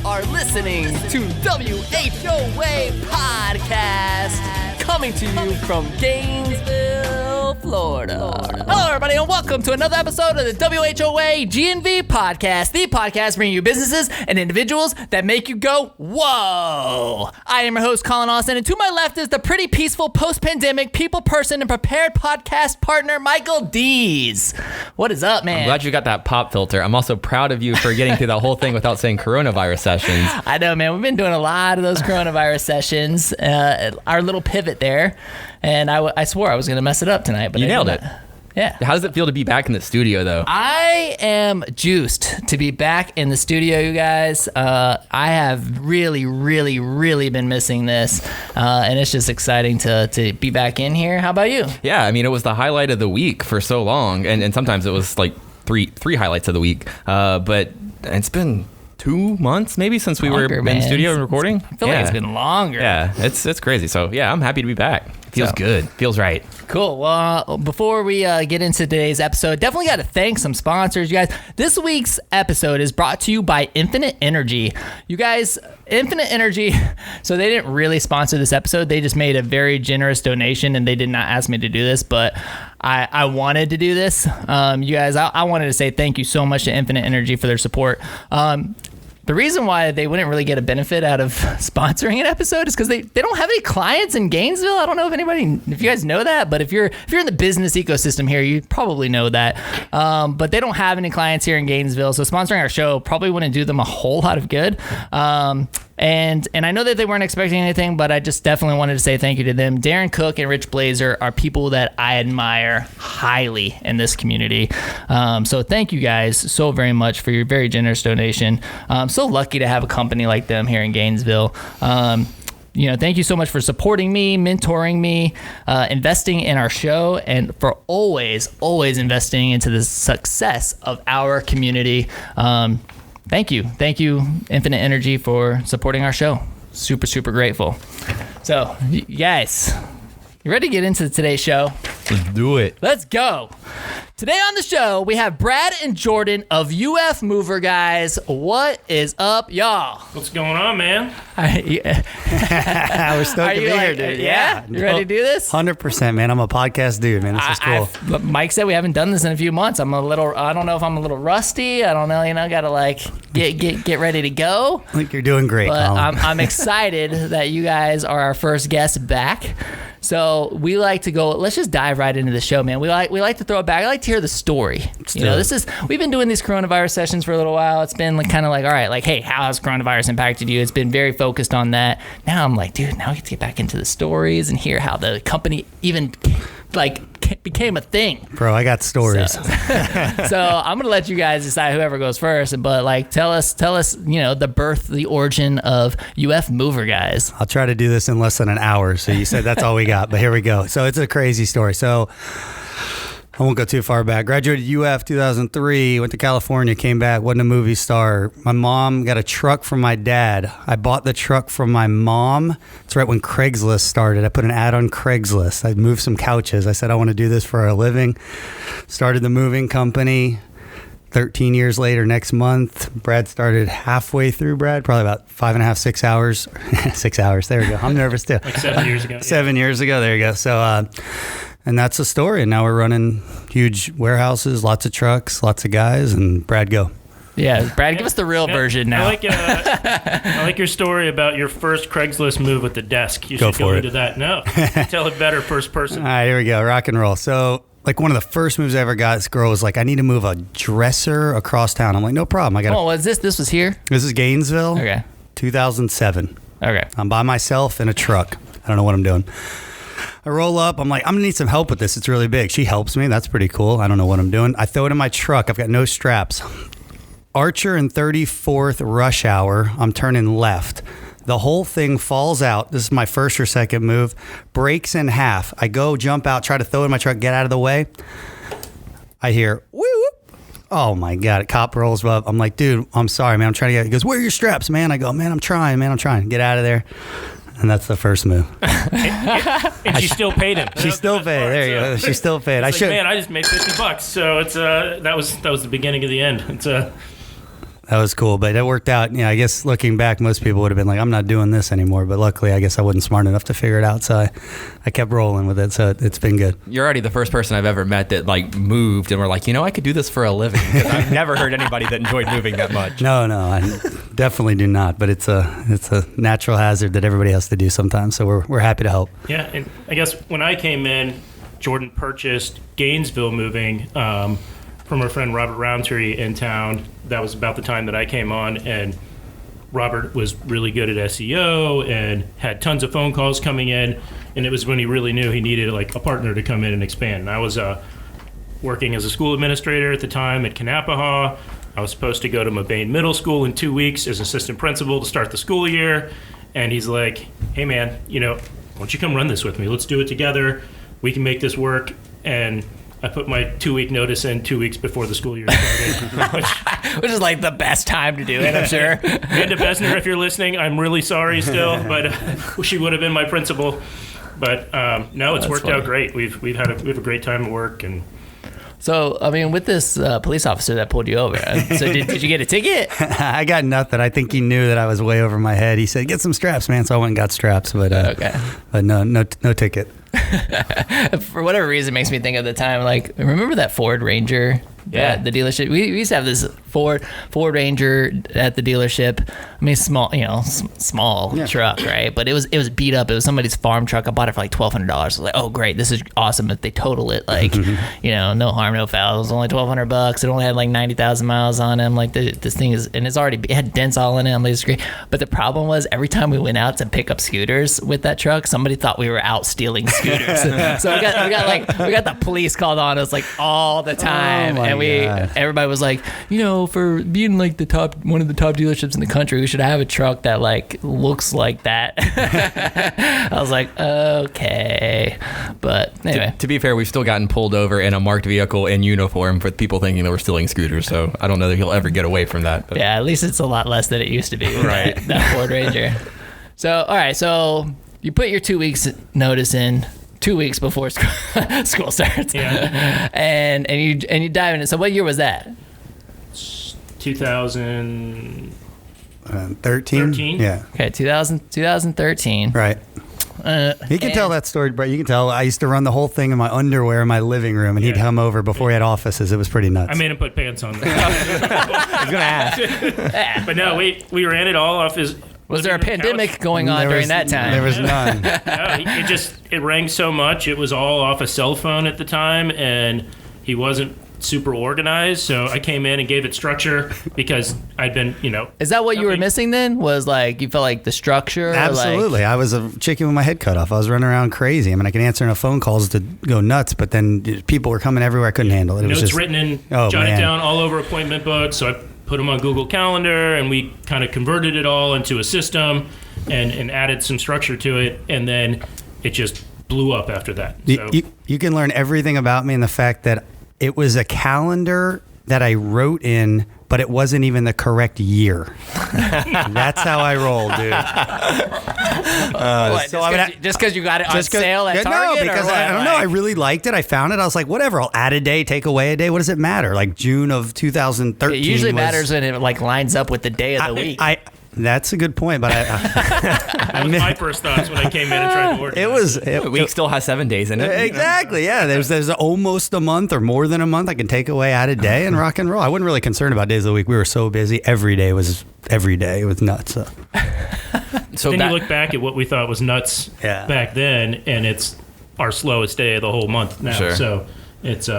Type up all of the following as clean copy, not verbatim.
are listening to WHOA Podcast, coming to you from Gainesville, Florida. Hello, everybody, and welcome to another episode of the WHOA GNV Podcast, the podcast bringing you businesses and individuals that make you go, whoa. I am your host, Colin Austin, and to my left is the pretty peaceful post-pandemic people person and prepared podcast partner, Michael Dees. What is up, man? I'm glad you got that pop filter. I'm also proud of you for getting through the whole thing without saying coronavirus sessions. I know, man. We've been doing a lot of those coronavirus sessions. Our little pivot there, and I swore I was going to mess it up tonight, but you nailed it. Yeah. How does it feel to be back in the studio, though? I am juiced to be back in the studio, you guys. I have really been missing this, and it's just exciting to be back in here. How about you? Yeah, I mean, it was the highlight of the week for so long, and sometimes it was like three highlights of the week, but it's been 2 months maybe since we were in the studio and recording. I feel like it's been longer. Yeah, it's crazy. So yeah, I'm happy to be back. Feels good. Feels right. Cool. Well, before we get into today's episode, definitely got to thank some sponsors, you guys. This week's episode is brought to you by Infinite Energy. You guys, Infinite Energy, so they didn't really sponsor this episode. They just made a very generous donation, and they did not ask me to do this, but I wanted to do this. You guys, I wanted to say thank you so much to Infinite Energy for their support. The reason why they wouldn't really get a benefit out of sponsoring an episode is because they don't have any clients in Gainesville. I don't know if you guys know that, but if you're in the business ecosystem here, you probably know that. But they don't have any clients here in Gainesville, so sponsoring our show probably wouldn't do them a whole lot of good. And I know that they weren't expecting anything, but I just definitely wanted to say thank you to them. Darren Cook and Rich Blazer are people that I admire highly in this community. So thank you guys so very much for your very generous donation. I'm so lucky to have a company like them here in Gainesville. Thank you so much for supporting me, mentoring me, investing in our show, and for always investing into the success of our community. Thank you, Infinite Energy, for supporting our show. Super grateful. So, you guys, you ready to get into today's show? Let's do it. Let's go. Today on the show, we have Brad and Jordan of ufmove, guys. What is up, y'all? What's going on, man? We're stoked to be here, dude. Yeah? You ready to do this? 100%, man. I'm a podcast dude, man. This is cool. Mike said we haven't done this in a few months. I don't know if I'm a little rusty. I don't know, got to get ready to go. I think you're doing great, but Colin. I'm excited that you guys are our first guest back. So we like to go. Let's just dive right into the show, man. We like to throw it back. I like to hear the story. We've been doing these coronavirus sessions for a little while. It's been kind of like, all right, hey, how has coronavirus impacted you? It's been very focused on that. Now I'm like, dude, now we get to get back into the stories and hear how the company even became a thing. Bro, I got stories. So I'm gonna let you guys decide whoever goes first. But tell us, the birth, the origin of ufmove, guys. I'll try to do this in less than an hour. So you said that's all we got, but here we go. So it's a crazy story. So I won't go too far back. Graduated UF 2003, went to California, came back, wasn't a movie star. My mom got a truck from my dad. I bought the truck from my mom. It's right when Craigslist started. I put an ad on Craigslist. I moved some couches. I said, I want to do this for a living. Started the moving company. 13 years later, next month, Brad started halfway through, probably about 5.5, 6 hours. 6 hours, there we go. I'm nervous too. Like 7 years ago. 7 years ago, there you go. So, and that's the story. And now we're running huge warehouses, lots of trucks, lots of guys, and Brad, go. Yeah, Brad, give us the real version now. I like your story about your first Craigslist move with the desk. You go should go for into it. that. No, tell it better first person. All right, here we go. Rock and roll. So, one of the first moves I ever got, this girl was like, I need to move a dresser across town. I'm like, no problem. Was this? This was here? This is Gainesville. Okay. 2007. Okay. I'm by myself in a truck. I don't know what I'm doing. I roll up. I'm like, I'm going to need some help with this. It's really big. She helps me. That's pretty cool. I don't know what I'm doing. I throw it in my truck. I've got no straps. Archer and 34th rush hour. I'm turning left. The whole thing falls out. This is my first or second move. Breaks in half. I go, jump out, try to throw it in my truck, get out of the way. I hear, woo, whoop. Oh my God. A cop rolls up. I'm like, dude, I'm sorry, man. I'm trying to get, he goes, where are your straps, man? I go, man, I'm trying. Get out of there. And that's the first move. And she still paid him. She still paid. There you go. She still paid. I should. Man, I just made $50. So it's that was the beginning of the end. It's that was cool. But it worked out. I guess looking back, most people would have been like, I'm not doing this anymore. But luckily, I guess I wasn't smart enough to figure it out. So I kept rolling with it. So it's been good. You're already the first person I've ever met that like moved and were like, I could do this for a living. 'Cause I've never heard anybody that enjoyed moving that much. No, I definitely do not. But it's a natural hazard that everybody has to do sometimes. So we're happy to help. Yeah, and I guess when I came in, Jordan purchased Gainesville moving from our friend Robert Roundtree in town. That was about the time that I came on, and Robert was really good at SEO and had tons of phone calls coming in, and it was when he really knew he needed like a partner to come in and expand. And I was working as a school administrator at the time at Kanapaha. I was supposed to go to Mabane Middle School in 2 weeks as assistant principal to start the school year, and he's like, hey man, why don't you come run this with me? Let's do it together. We can make this work. And I put my 2-week notice in 2 weeks before the school year started. Which is like the best time to do it, I'm sure. Amanda Besner, if you're listening, I'm really sorry still, but she would have been my principal. But no, it's worked out great. We have a great time at work. And so, with this police officer that pulled you over, so did you get a ticket? I got nothing. I think he knew that I was way over my head. He said, get some straps, man. So I went and got straps, but but no ticket. For whatever reason, it makes me think of the time, like, remember that Ford Ranger at the dealership? We used to have this Ford Ranger at the dealership. Small truck, right? But it was beat up. It was somebody's farm truck. I bought it for like $1,200. I was like, oh great, this is awesome. If they total it, like, no harm, no foul. It was only $1,200. It only had like 90,000 miles on it. Like this thing is, and it had dents all in it. I'm like, it's great. But the problem was every time we went out to pick up scooters with that truck, somebody thought we were out stealing scooters. So we got the police called on us like all the time, and everybody was like, for being like one of the top dealerships in the country, we should have a truck that like looks like that. I was like, okay, but anyway. To be fair, we've still gotten pulled over in a marked vehicle in uniform for people thinking that we're stealing scooters. So I don't know that he'll ever get away from that. But. Yeah, at least it's a lot less than it used to be. Right. That Ford Ranger. So all right, so you put your 2 weeks notice in 2 weeks before school starts. Yeah. and you dive in it. So what year was that? 2013. 13? Yeah. Okay, 2013. Right. You can tell that story, Brett. You can tell I used to run the whole thing in my underwear in my living room, and he'd come over before he had offices. It was pretty nuts. I made him put pants on. I was going to ask. But no, we ran it all off his... Was there a pandemic going on during that time? There was none. No, it rang so much. It was all off a cell phone at the time, and he wasn't super organized. So I came in and gave it structure because I'd been, Is that what you were missing then? Was like you felt like the structure? Absolutely. I was a chicken with my head cut off. I was running around crazy. I could answer enough phone calls to go nuts, but then people were coming everywhere. I couldn't handle it. It was Notes just written in, jotted down all over appointment books. So I put them on Google Calendar, and we kind of converted it all into a system and added some structure to it, and then it just blew up after that. So. You can learn everything about me in the fact that it was a calendar that I wrote in, but it wasn't even the correct year. That's how I roll, dude. Just because you got it on sale at Target? No, because I don't know. I really liked it. I found it. I was like, whatever. I'll add a day, take away a day. What does it matter? Like June of 2013. It usually matters when it like lines up with the day of the week. That's a good point, but that was my first thoughts when I came in and tried to organize. The week still has 7 days in it. Exactly, yeah. There's almost a month or more than a month. I can take away, add a day, and rock and roll. I wasn't really concerned about days of the week. We were so busy. Every day was nuts. So then you look back at what we thought was nuts back then, and it's our slowest day of the whole month now. Sure. So it's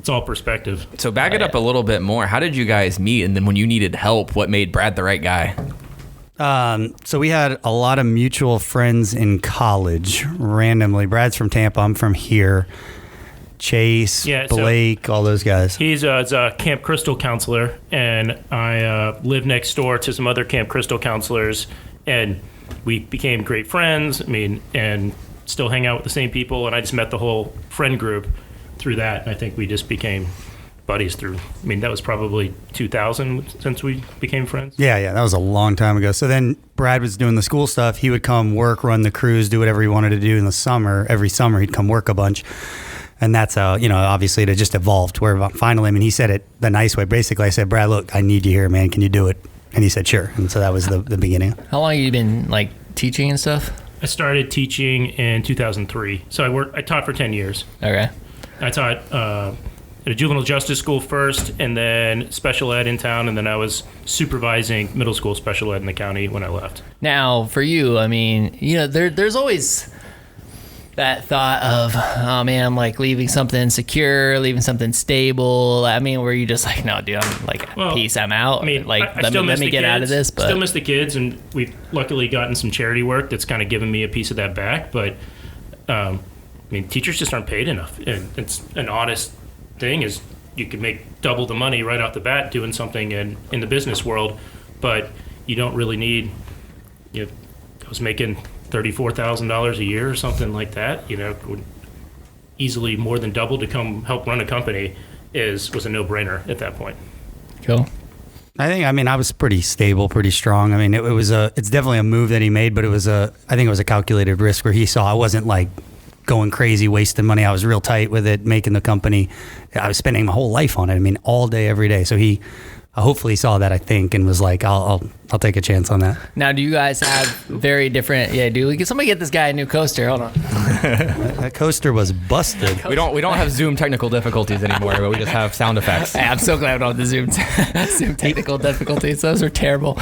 all perspective. So back it up a little bit more. How did you guys meet? And then when you needed help, what made Brad the right guy? So we had a lot of mutual friends in college randomly. Brad's from Tampa. I'm from here. Chase, Blake, all those guys. He's a Camp Crystal counselor, and I live next door to some other Camp Crystal counselors, and we became great friends. And still hang out with the same people, and I just met the whole friend group through that, and I think we just became buddies through. That was probably 2000 since we became friends. Yeah, that was a long time ago. So then Brad was doing the school stuff. He would come work, run the cruise, do whatever he wanted to do in the summer. Every summer he'd come work a bunch. And that's how, obviously it just evolved where finally, he said it the nice way. Basically, I said, Brad, look, I need you here, man. Can you do it? And he said, sure. And so that was the beginning. How long have you been like teaching and stuff? I started teaching in 2003. So I taught for 10 years. Okay. I taught at a juvenile justice school first, and then special ed in town, and then I was supervising middle school special ed in the county when I left. Now, for you, there's always that thought of, oh man, I'm like leaving something secure, leaving something stable. Where you just like, no, dude, I'm like, peace, I'm out. Let me get out of this. But still miss the kids, and we've luckily gotten some charity work that's kind of given me a piece of that back. But teachers just aren't paid enough, and it's an honest thing. Is you can make double the money right off the bat doing something in the business world, but you don't really need. I was making $34,000 a year or something like that, would easily more than double to come help run a company was a no-brainer at that point. Cool. I think, I was pretty stable, pretty strong. It's definitely a move that he made, but I think it was a calculated risk where he saw I wasn't like going crazy, wasting money. I was real tight with it, making the company. I was spending my whole life on it. all day, every day. So he hopefully saw that, I think, and was like, I'll take a chance on that. Now, do you guys have very different? Yeah, somebody get this guy a new coaster? Hold on. That coaster was busted. We don't have Zoom technical difficulties anymore, but we just have sound effects. Hey, I'm so glad we don't have the Zoom technical difficulties. Those are terrible.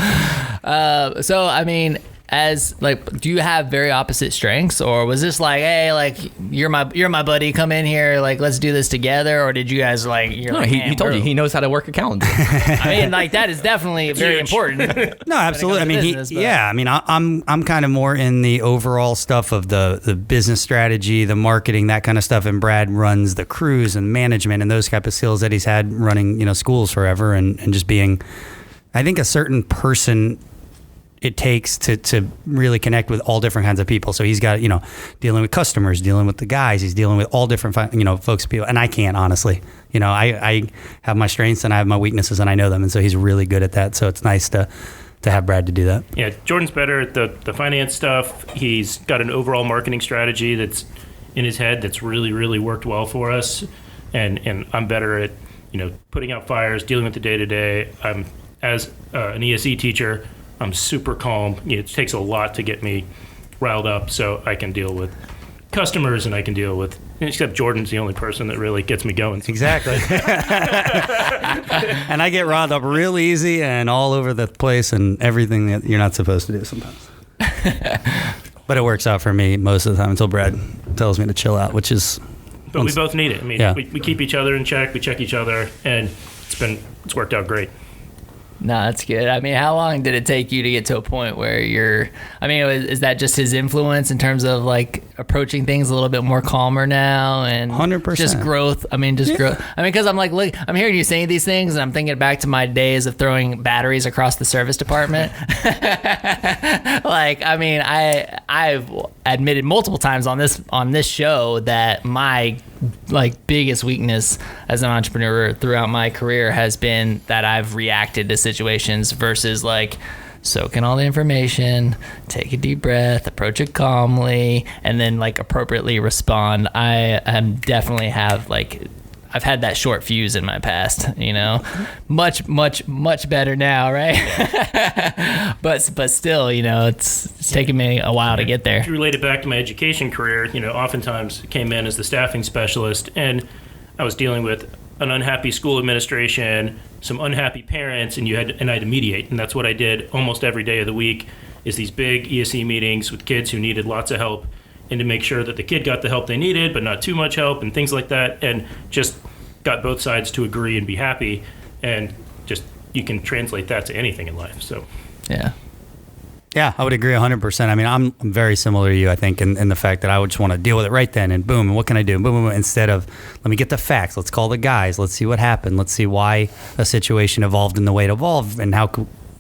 Do you have very opposite strengths, or was this like, hey, like you're my buddy, come in here, like let's do this together, or did you guys like? He told you he knows how to work a calendar. That is definitely very important. No, absolutely. I'm kind of more in the overall stuff of the business strategy, the marketing, that kind of stuff, and Brad runs the crews and management and those type of skills that he's had running schools forever and just being, I think, a certain person it takes to really connect with all different kinds of people. So he's got, dealing with customers, dealing with the guys, he's dealing with all different, folks, people. And I can't, honestly, I have my strengths and I have my weaknesses and I know them. And so he's really good at that. So it's nice to have Brad to do that. Yeah. Jordan's better at the finance stuff. He's got an overall marketing strategy that's in his head that's really, really worked well for us. And I'm better at, putting out fires, dealing with the day to day. I'm as an ESE teacher, I'm super calm. It takes a lot to get me riled up, so I can deal with customers and I can deal with. Except Jordan's the only person that really gets me going. Exactly. And I get riled up real easy and all over the place and everything that you're not supposed to do sometimes. But it works out for me most of the time until Brad tells me to chill out, which is. But we both need it. We keep each other in check. We check each other, and it's worked out great. No, that's good. How long did it take you to get to a point where is that just his influence in terms of like approaching things a little bit more calmer now and 100%. Just growth? Growth. Because I'm like, look, I'm hearing you saying these things and I'm thinking back to my days of throwing batteries across the service department. I've admitted multiple times on this show that my biggest weakness as an entrepreneur throughout my career has been that I've reacted to situations versus soak in all the information, take a deep breath, approach it calmly, and then appropriately respond. I definitely have I've had that short fuse in my past, much better now, right? but still, it's taken me a while to get there. To relate it back to my education career, oftentimes came in as the staffing specialist, and I was dealing with an unhappy school administration, some unhappy parents, and I had to mediate, and that's what I did almost every day of the week. Is these big ESE meetings with kids who needed lots of help, and to make sure that the kid got the help they needed, but not too much help, and things like that, and just got both sides to agree and be happy, and just you can translate that to anything in life. So, yeah, I would agree 100%. I'm very similar to you, I think, in the fact that I would just want to deal with it right then, and boom, and what can I do? Boom, boom, boom, instead of let me get the facts. Let's call the guys. Let's see what happened. Let's see why a situation evolved in the way it evolved, and how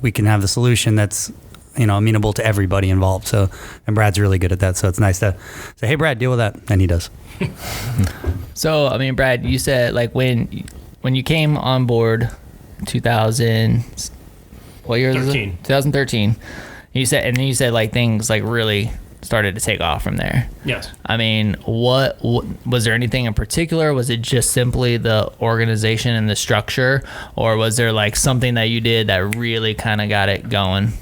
we can have the solution that's amenable to everybody involved. So, and Brad's really good at that. So it's nice to say, hey, Brad, deal with that. And he does. So, Brad, you said when you came on board 2000, what year was it? 2013. You said things really started to take off from there. Yes. I mean, what was there anything in particular? Was it just simply the organization and the structure, or was there like something that you did that really kind of got it going?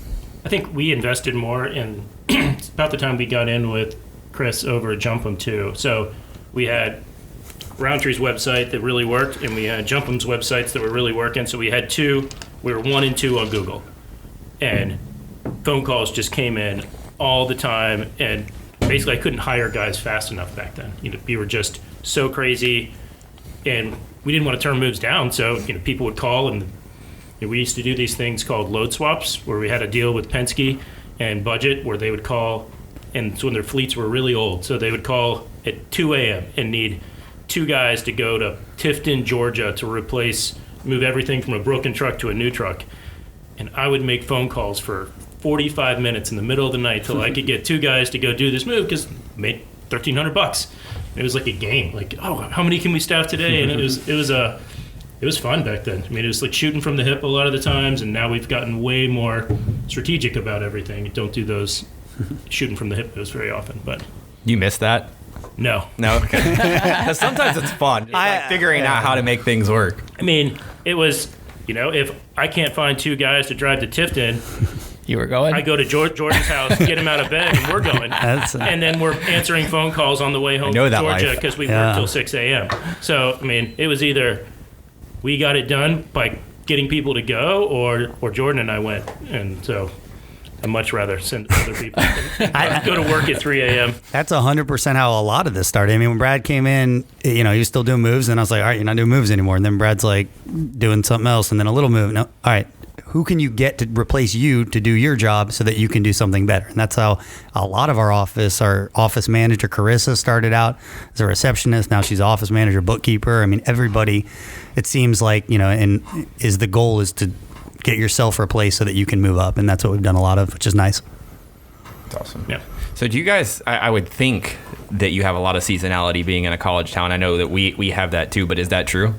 I think we invested more in about the time we got in with Chris over at Jump'em too. So we had Roundtree's website that really worked, and we had Jump'em's websites that were really working. So we had two. We were 1 and 2 on Google, and phone calls just came in all the time, and basically I couldn't hire guys fast enough back then. We were just so crazy, and we didn't want to turn moves down. So people would call, and we used to do these things called load swaps, where we had a deal with Penske and Budget, where they would call, and it's when their fleets were really old. So they would call at 2 a.m. and need 2 guys to go to Tifton, Georgia, to move everything from a broken truck to a new truck. And I would make phone calls for 45 minutes in the middle of the night till I could get 2 guys to go do this move, because made $1,300. It was like a game. Like, oh, how many can we staff today? And it was fun back then. I mean, it was like shooting from the hip a lot of the times, and now we've gotten way more strategic about everything. Don't do those shooting from the hip moves very often. But You miss that? no. Okay. 'Cause sometimes it's fun, just like figuring out how to make things work. I mean, it was, if I can't find 2 guys to drive to Tifton, You were going? I go to Jordan's house, get him out of bed, and we're going. And then we're answering phone calls on the way home know to that Georgia, life. because we work till 6 a.m. So, I mean, it was either we got it done by getting people to go, or Jordan and I went. And so I'd much rather send other people than go to work at 3 a.m. That's 100% how a lot of this started. I mean, when Brad came in, he was still doing moves, and I was like, all right, you're not doing moves anymore. And then Brad's like doing something else, and then a little move. No, all right, who can you get to replace you to do your job so that you can do something better? And that's how a lot of our office manager, Carissa, started out as a receptionist. Now she's office manager, bookkeeper. I mean, everybody, it seems like, and the goal is to get yourself replaced so that you can move up. And that's what we've done a lot of, which is nice. That's awesome. Yeah. So do you guys, I would think that you have a lot of seasonality being in a college town. I know that we have that too, but is that true?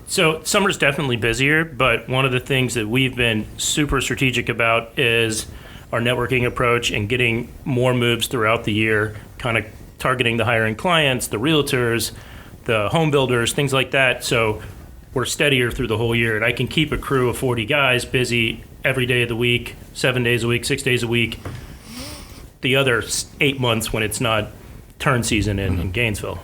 So summer's definitely busier, but one of the things that we've been super strategic about is our networking approach and getting more moves throughout the year, kind of targeting the higher end clients, the realtors, the home builders, things like that. So we're steadier through the whole year, and I can keep a crew of 40 guys busy every day of the week, 7 days a week, 6 days a week, the other 8 months when it's not turn season in Gainesville.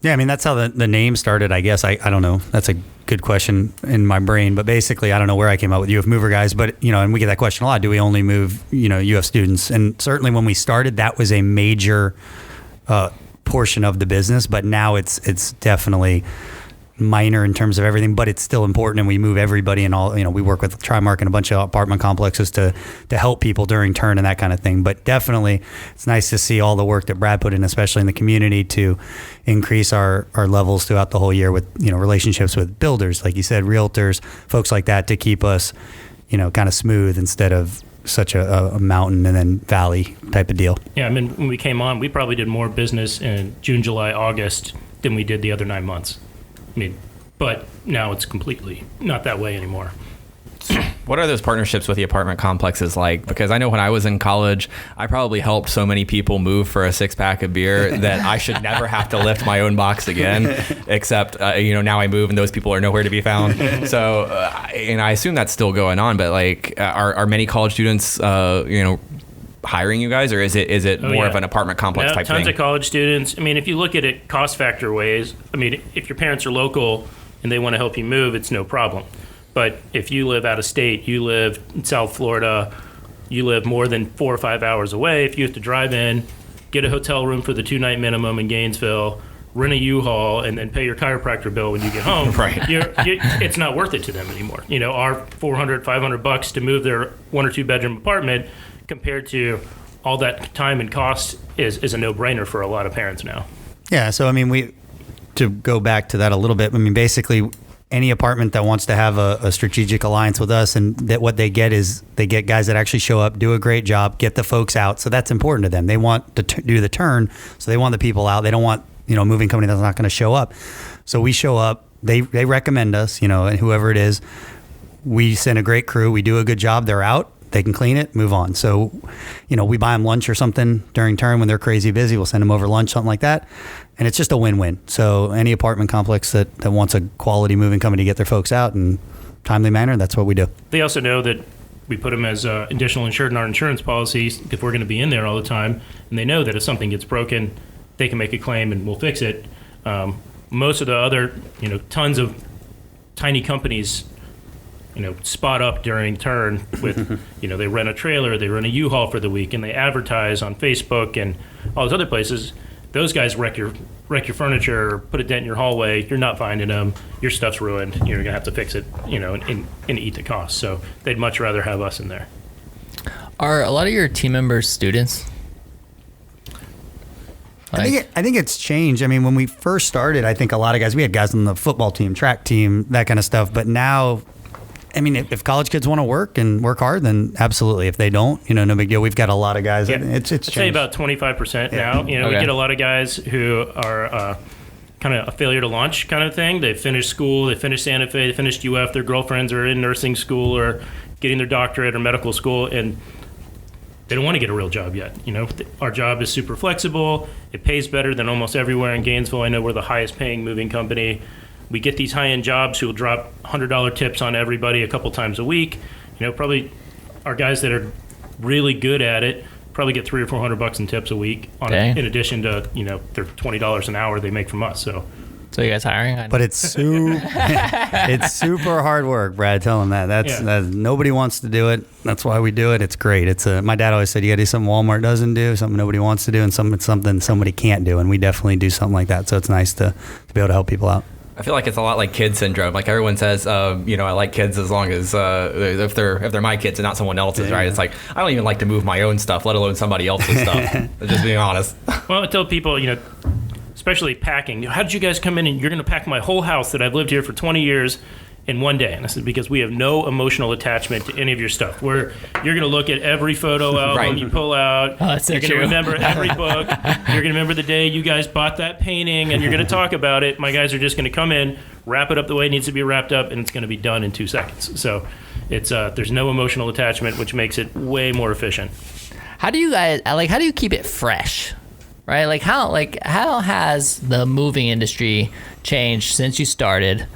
Yeah, I mean, that's how the name started, I guess. I don't know. That's a good question in my brain. But basically, I don't know where I came up with UF Mover guys. But, and we get that question a lot. Do we only move, UF students? And certainly when we started, that was a major portion of the business. But now it's definitely minor in terms of everything, but it's still important, and we move everybody and all. We work with Trimark and a bunch of apartment complexes to help people during turn and that kind of thing. But definitely, it's nice to see all the work that Brad put in, especially in the community, to increase our levels throughout the whole year with relationships with builders, like you said, realtors, folks like that, to keep us kind of smooth instead of such a mountain and then valley type of deal. Yeah, I mean, when we came on, we probably did more business in June, July, August than we did the other 9 months. I mean, but now it's completely not that way anymore. What are those partnerships with the apartment complexes like? Because I know when I was in college, I probably helped so many people move for a 6-pack of beer that I should never have to lift my own box again, except, now I move and those people are nowhere to be found. So, and I assume that's still going on, but like, are many college students, hiring you guys, or is it more of an apartment complex type thing? Tons of college students. I mean, if you look at it cost factor ways, I mean, if your parents are local and they want to help you move, it's no problem. But if you live out of state, you live in South Florida, you live more than 4 or 5 hours away, if you have to drive in, get a hotel room for the 2-night minimum in Gainesville, rent a U-Haul, and then pay your chiropractor bill when you get home, right. It's not worth it to them anymore. Our $400, $500 to move their 1 or 2 bedroom apartment compared to all that time and cost is a no-brainer for a lot of parents now. Yeah, so I mean, to go back to that a little bit, I mean, basically any apartment that wants to have a strategic alliance with us, and that what they get is they get guys that actually show up, do a great job, get the folks out. So that's important to them. They want to do the turn, so they want the people out. They don't want a moving company that's not going to show up. So we show up. They recommend us, and whoever it is, we send a great crew. We do a good job. They're out. they can clean it, move on. So, we buy them lunch or something during term when they're crazy busy. We'll send them over lunch, something like that. And it's just a win-win. So any apartment complex that wants a quality moving company to get their folks out in timely manner, that's what we do. They also know that we put them as additional insured in our insurance policies if we're going to be in there all the time. And they know that if something gets broken, they can make a claim and we'll fix it. Most of the other, tons of tiny companies, spot up during turn with, they rent a trailer, they rent a U-Haul for the week, and they advertise on Facebook and all those other places. Those guys wreck your furniture, put a dent in your hallway. You're not finding them. Your stuff's ruined. You're gonna have to fix it, and eat the cost. So they'd much rather have us in there. Are a lot of your team members students? I think it's changed. I mean, when we first started, I think a lot of guys, we had guys on the football team, track team, that kind of stuff. But now, I mean, if college kids want to work and work hard, then absolutely. If they don't, no big deal. We've got a lot of guys. Yeah. It's I'd say about 25% now. We get a lot of guys who are kind of a failure to launch kind of thing. They finished school, they finished Santa Fe, they finished UF, their girlfriends are in nursing school or getting their doctorate or medical school, and they don't want to get a real job yet. Our job is super flexible. It pays better than almost everywhere in Gainesville. I know we're the highest paying moving company. We get these high-end jobs who will drop $100 tips on everybody a couple times a week. Probably our guys that are really good at it probably get $300 or $400 in tips a week in addition to, their $20 an hour they make from us. So you guys hiring? But it's it's super hard work, Brad. Tell them that. That's nobody wants to do it. That's why we do it. It's great. My dad always said you got to do something Walmart doesn't do, something nobody wants to do, and something somebody can't do. And we definitely do something like that. So it's nice to be able to help people out. I feel like it's a lot like kid syndrome. Like everyone says, I like kids as long as if they're my kids and not someone else's, right? It's like I don't even like to move my own stuff, let alone somebody else's stuff. Just being honest. Well, I tell people, especially packing. How did you guys come in and you're going to pack my whole house that I've lived here for 20 years in one day? And I said, because we have no emotional attachment to any of your stuff. You're going to look at every photo album you pull out. You're going to remember every book. You're going to remember the day you guys bought that painting, and you're going to talk about it. My guys are just going to come in, wrap it up the way it needs to be wrapped up, and it's going to be done in 2 seconds. So it's there's no emotional attachment, which makes it way more efficient. How do you keep it fresh? Right? How has the moving industry changed since you started?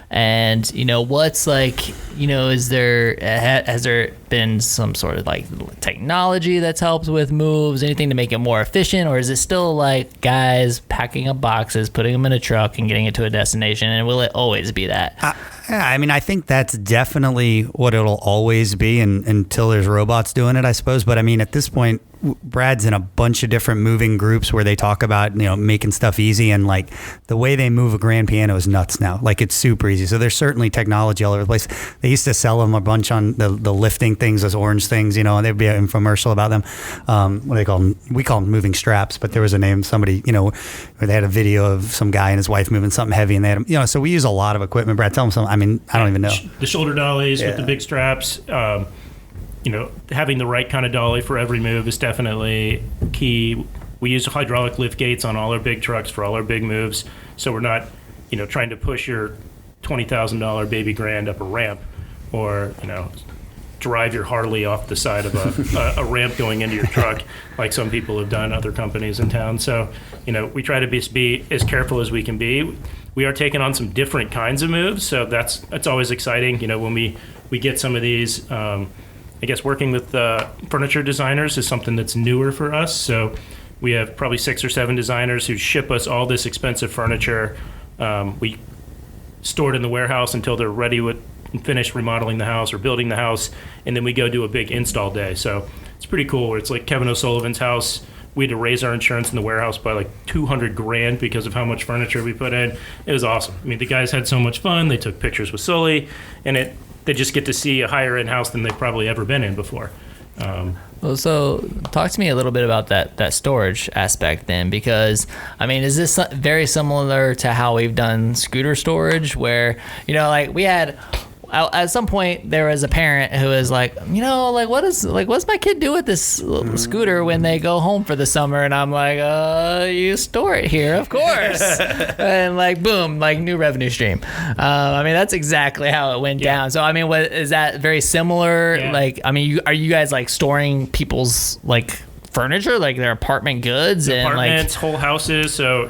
And, what's has there been some sort of technology that's helped with moves, anything to make it more efficient? Or is it still guys packing up boxes, putting them in a truck and getting it to a destination? And will it always be that? I think that's definitely what it'll always be until there's robots doing it, I suppose. But at this point, Brad's in a bunch of different moving groups where they talk about, making stuff easy, and the way they move a grand piano is nuts now. It's super easy. So there's certainly technology all over the place. They used to sell them a bunch on the lifting things, those orange things, and there'd be an infomercial about them. What do they call them? We call them moving straps, but there was a name, somebody, where they had a video of some guy and his wife moving something heavy, and they had them, so we use a lot of equipment. Brad, tell them something. I don't even know. The shoulder dollies with the big straps, having the right kind of dolly for every move is definitely key. We use hydraulic lift gates on all our big trucks for all our big moves, so we're not, trying to push your $20,000 baby grand up a ramp, or drive your Harley off the side of a ramp going into your truck, like some people have done, other companies in town. So, we try to be as careful as we can be. We are taking on some different kinds of moves, so that's always exciting. When we get some of these. I guess working with furniture designers is something that's newer for us. So we have probably 6 or 7 designers who ship us all this expensive furniture. We store it in the warehouse until they're ready with and finished remodeling the house or building the house, and then we go do a big install day. So it's pretty cool. It's like Kevin O'Sullivan's house. We had to raise our insurance in the warehouse by $200,000 because of how much furniture we put in. It was awesome. The guys had so much fun. They took pictures with Sully, and they just get to see a higher end house than they've probably ever been in before. So talk to me a little bit about that storage aspect then, because is this very similar to how we've done scooter storage, where we had at some point there was a parent who was like, what's my kid do with this scooter when they go home for the summer? And I'm like, you store it here, of course. And like, boom, like new revenue stream. That's exactly how it went down. So what is that very similar? Yeah. Like, are you guys like storing people's like furniture, like their apartment goods and apartments, whole houses? So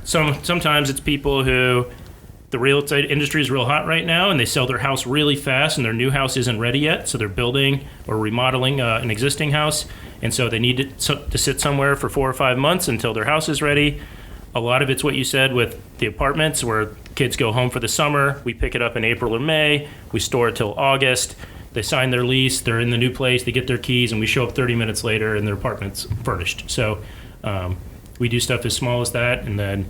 sometimes it's people who, the real estate industry is real hot right now, and they sell their house really fast, and their new house isn't ready yet, so they're building or remodeling an existing house, and so they need to sit somewhere for 4 or 5 months until their house is ready. A lot of it's what you said with the apartments, where kids go home for the summer. We pick it up in April or May. We store it till August. They sign their lease. They're in the new place. They get their keys, and we show up 30 minutes later, and their apartment's furnished. So we do stuff as small as that, and then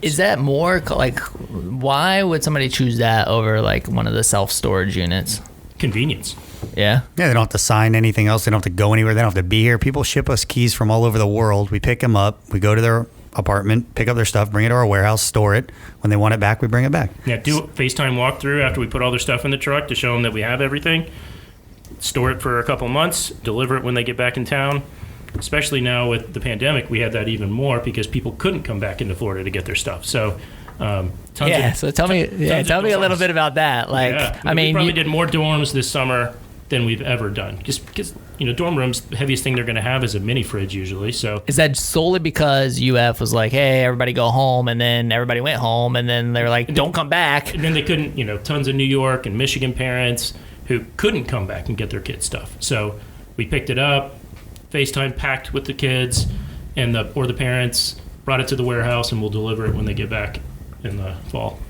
Is that more like, why would somebody choose that over like one of the self-storage units? Convenience. Yeah. Yeah, they don't have to sign anything else. They don't have to go anywhere. They don't have to be here. People ship us keys from all over the world. We pick them up. We go to their apartment, pick up their stuff, bring it to our warehouse, store it. When they want it back, we bring it back. Yeah, do a FaceTime walkthrough after we put all their stuff in the truck to show them that we have everything. Store it for a couple months, deliver it when they get back in town. Especially now with the pandemic, we had that even more because people couldn't come back into Florida to get their stuff. So, so tell me a little bit about that. Like, yeah. We probably did more dorms this summer than we've ever done. Just because, dorm rooms, the heaviest thing they're going to have is a mini fridge usually. So is that solely because UF was like, hey, everybody go home, and then everybody went home, and then they were like, don't come back. And then they couldn't, tons of New York and Michigan parents who couldn't come back and get their kids' stuff. So we picked it up, FaceTime packed with the kids and the parents, brought it to the warehouse, and we'll deliver it when they get back in the fall.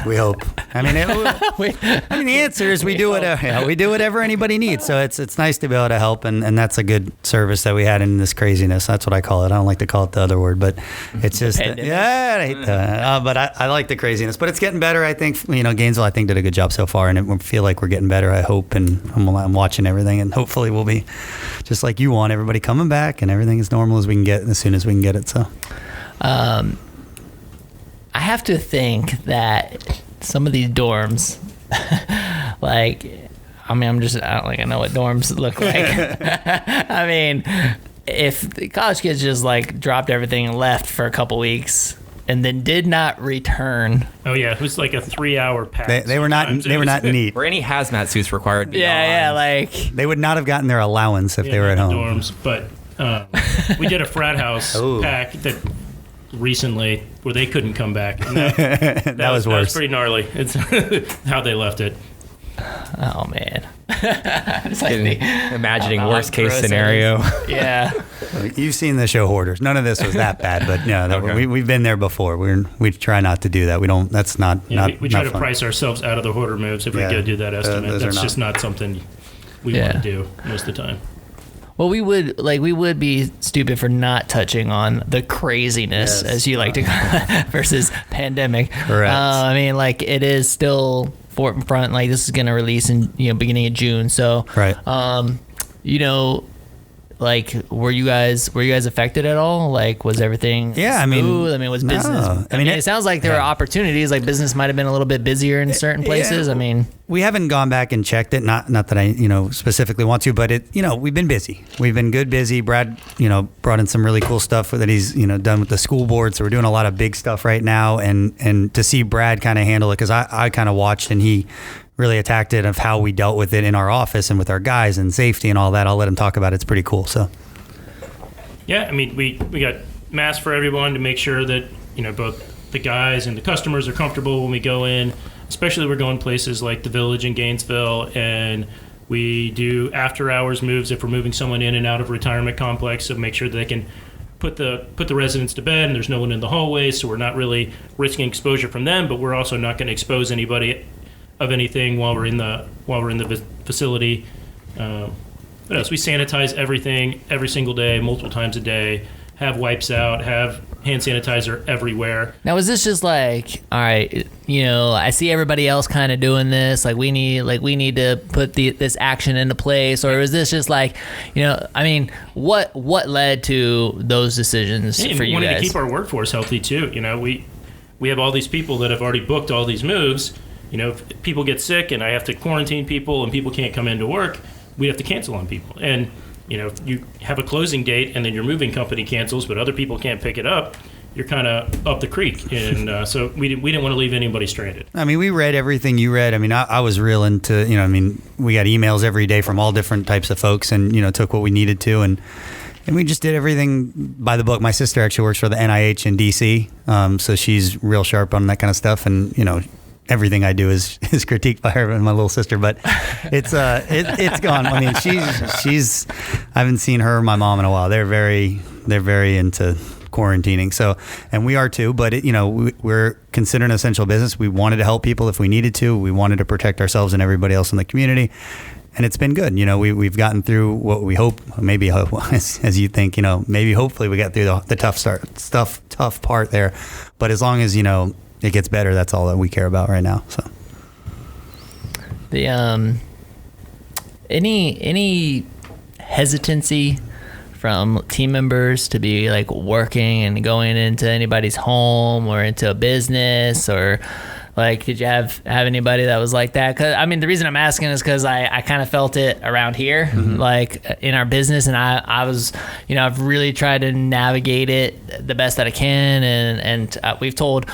We hope. The answer is we do whatever anybody needs. So it's nice to be able to help, and that's a good service that we had in this craziness. That's what I call it. I don't like to call it the other word, but it's just I hate that. But I like the craziness. But it's getting better. I think Gainesville I think did a good job so far, and I feel like we're getting better. I hope, and I'm watching everything, and hopefully we'll be just like you want, everybody coming back, and everything as normal as we can get as soon as we can get it. So. I have to think that some of these dorms, I know what dorms look like. If the college kids just like dropped everything and left for a couple weeks and then did not return. Oh yeah, it was like a 3-hour pass. They were not neat. Were any hazmat suits required? They would not have gotten their allowance if they were at home. Dorms, but we did a frat house pack that recently where they couldn't come back. That was worse. That was pretty gnarly. It's how they left it. Oh man. Imagining worst case scenario. Yeah. You've seen the show Hoarders. None of this was that bad, but we've been there before. We try not to do that. We don't. That's not. We try to price ourselves out of the hoarder moves if we go do that estimate. That's just not something we want to do most of the time. Well, we would be stupid for not touching on the craziness, as you like to call it, versus pandemic. Correct. It is still forefront. Like, this is going to release in beginning of June. So, right. Were you guys affected at all? Like, was everything smooth? Was business? It sounds like there were opportunities. Like, business might have been a little bit busier in certain places. We haven't gone back and checked it. Not that I specifically want to, but we've been busy. We've been busy. Brad brought in some really cool stuff that he's done with the school board. So we're doing a lot of big stuff right now, and to see Brad kind of handle it, because I kind of watched and he really attacked it of how we dealt with it in our office and with our guys and safety and all that. I'll let him talk about it. It's pretty cool. So yeah, we got masks for everyone to make sure that both the guys and the customers are comfortable when we go in, especially we're going places like the Village in Gainesville, and we do after hours moves if we're moving someone in and out of a retirement complex, so make sure that they can put the residents to bed and there's no one in the hallways, so we're not really risking exposure from them, but we're also not going to expose anybody of anything while we're in the facility. What else? We sanitize everything every single day, multiple times a day. Have wipes out. Have hand sanitizer everywhere. Now, is this just like, all right, I see everybody else kind of doing this. Like, we need to put this action into place, or is this just like, what led to those decisions for you guys? We wanted to keep our workforce healthy too. We have all these people that have already booked all these moves. if people get sick and I have to quarantine people and people can't come into work, we have to cancel on people. And, if you have a closing date and then your moving company cancels, but other people can't pick it up, you're kind of up the creek. And so we didn't want to leave anybody stranded. I mean, we read everything you read. I mean, I was real into, we got emails every day from all different types of folks and, took what we needed to. And we just did everything by the book. My sister actually works for the NIH in D.C., so she's real sharp on that kind of stuff. And, everything I do is critiqued by her and my little sister, but it's gone. I mean, she's I haven't seen her or my mom in a while. They're very into quarantining. So, and we are too, but we're considered an essential business. We wanted to help people if we needed to. We wanted to protect ourselves and everybody else in the community. And it's been good. We've gotten through what we hope, maybe as you think, maybe hopefully we got through the tough part there. But as long as, it gets better, that's all that we care about right now. So the any hesitancy from team members to be like working and going into anybody's home or into a business, or like, did you have anybody that was like that? Cause I mean, the reason I'm asking is cause I kind of felt it around here, like in our business. And I was, I've really tried to navigate it the best that I can. And we told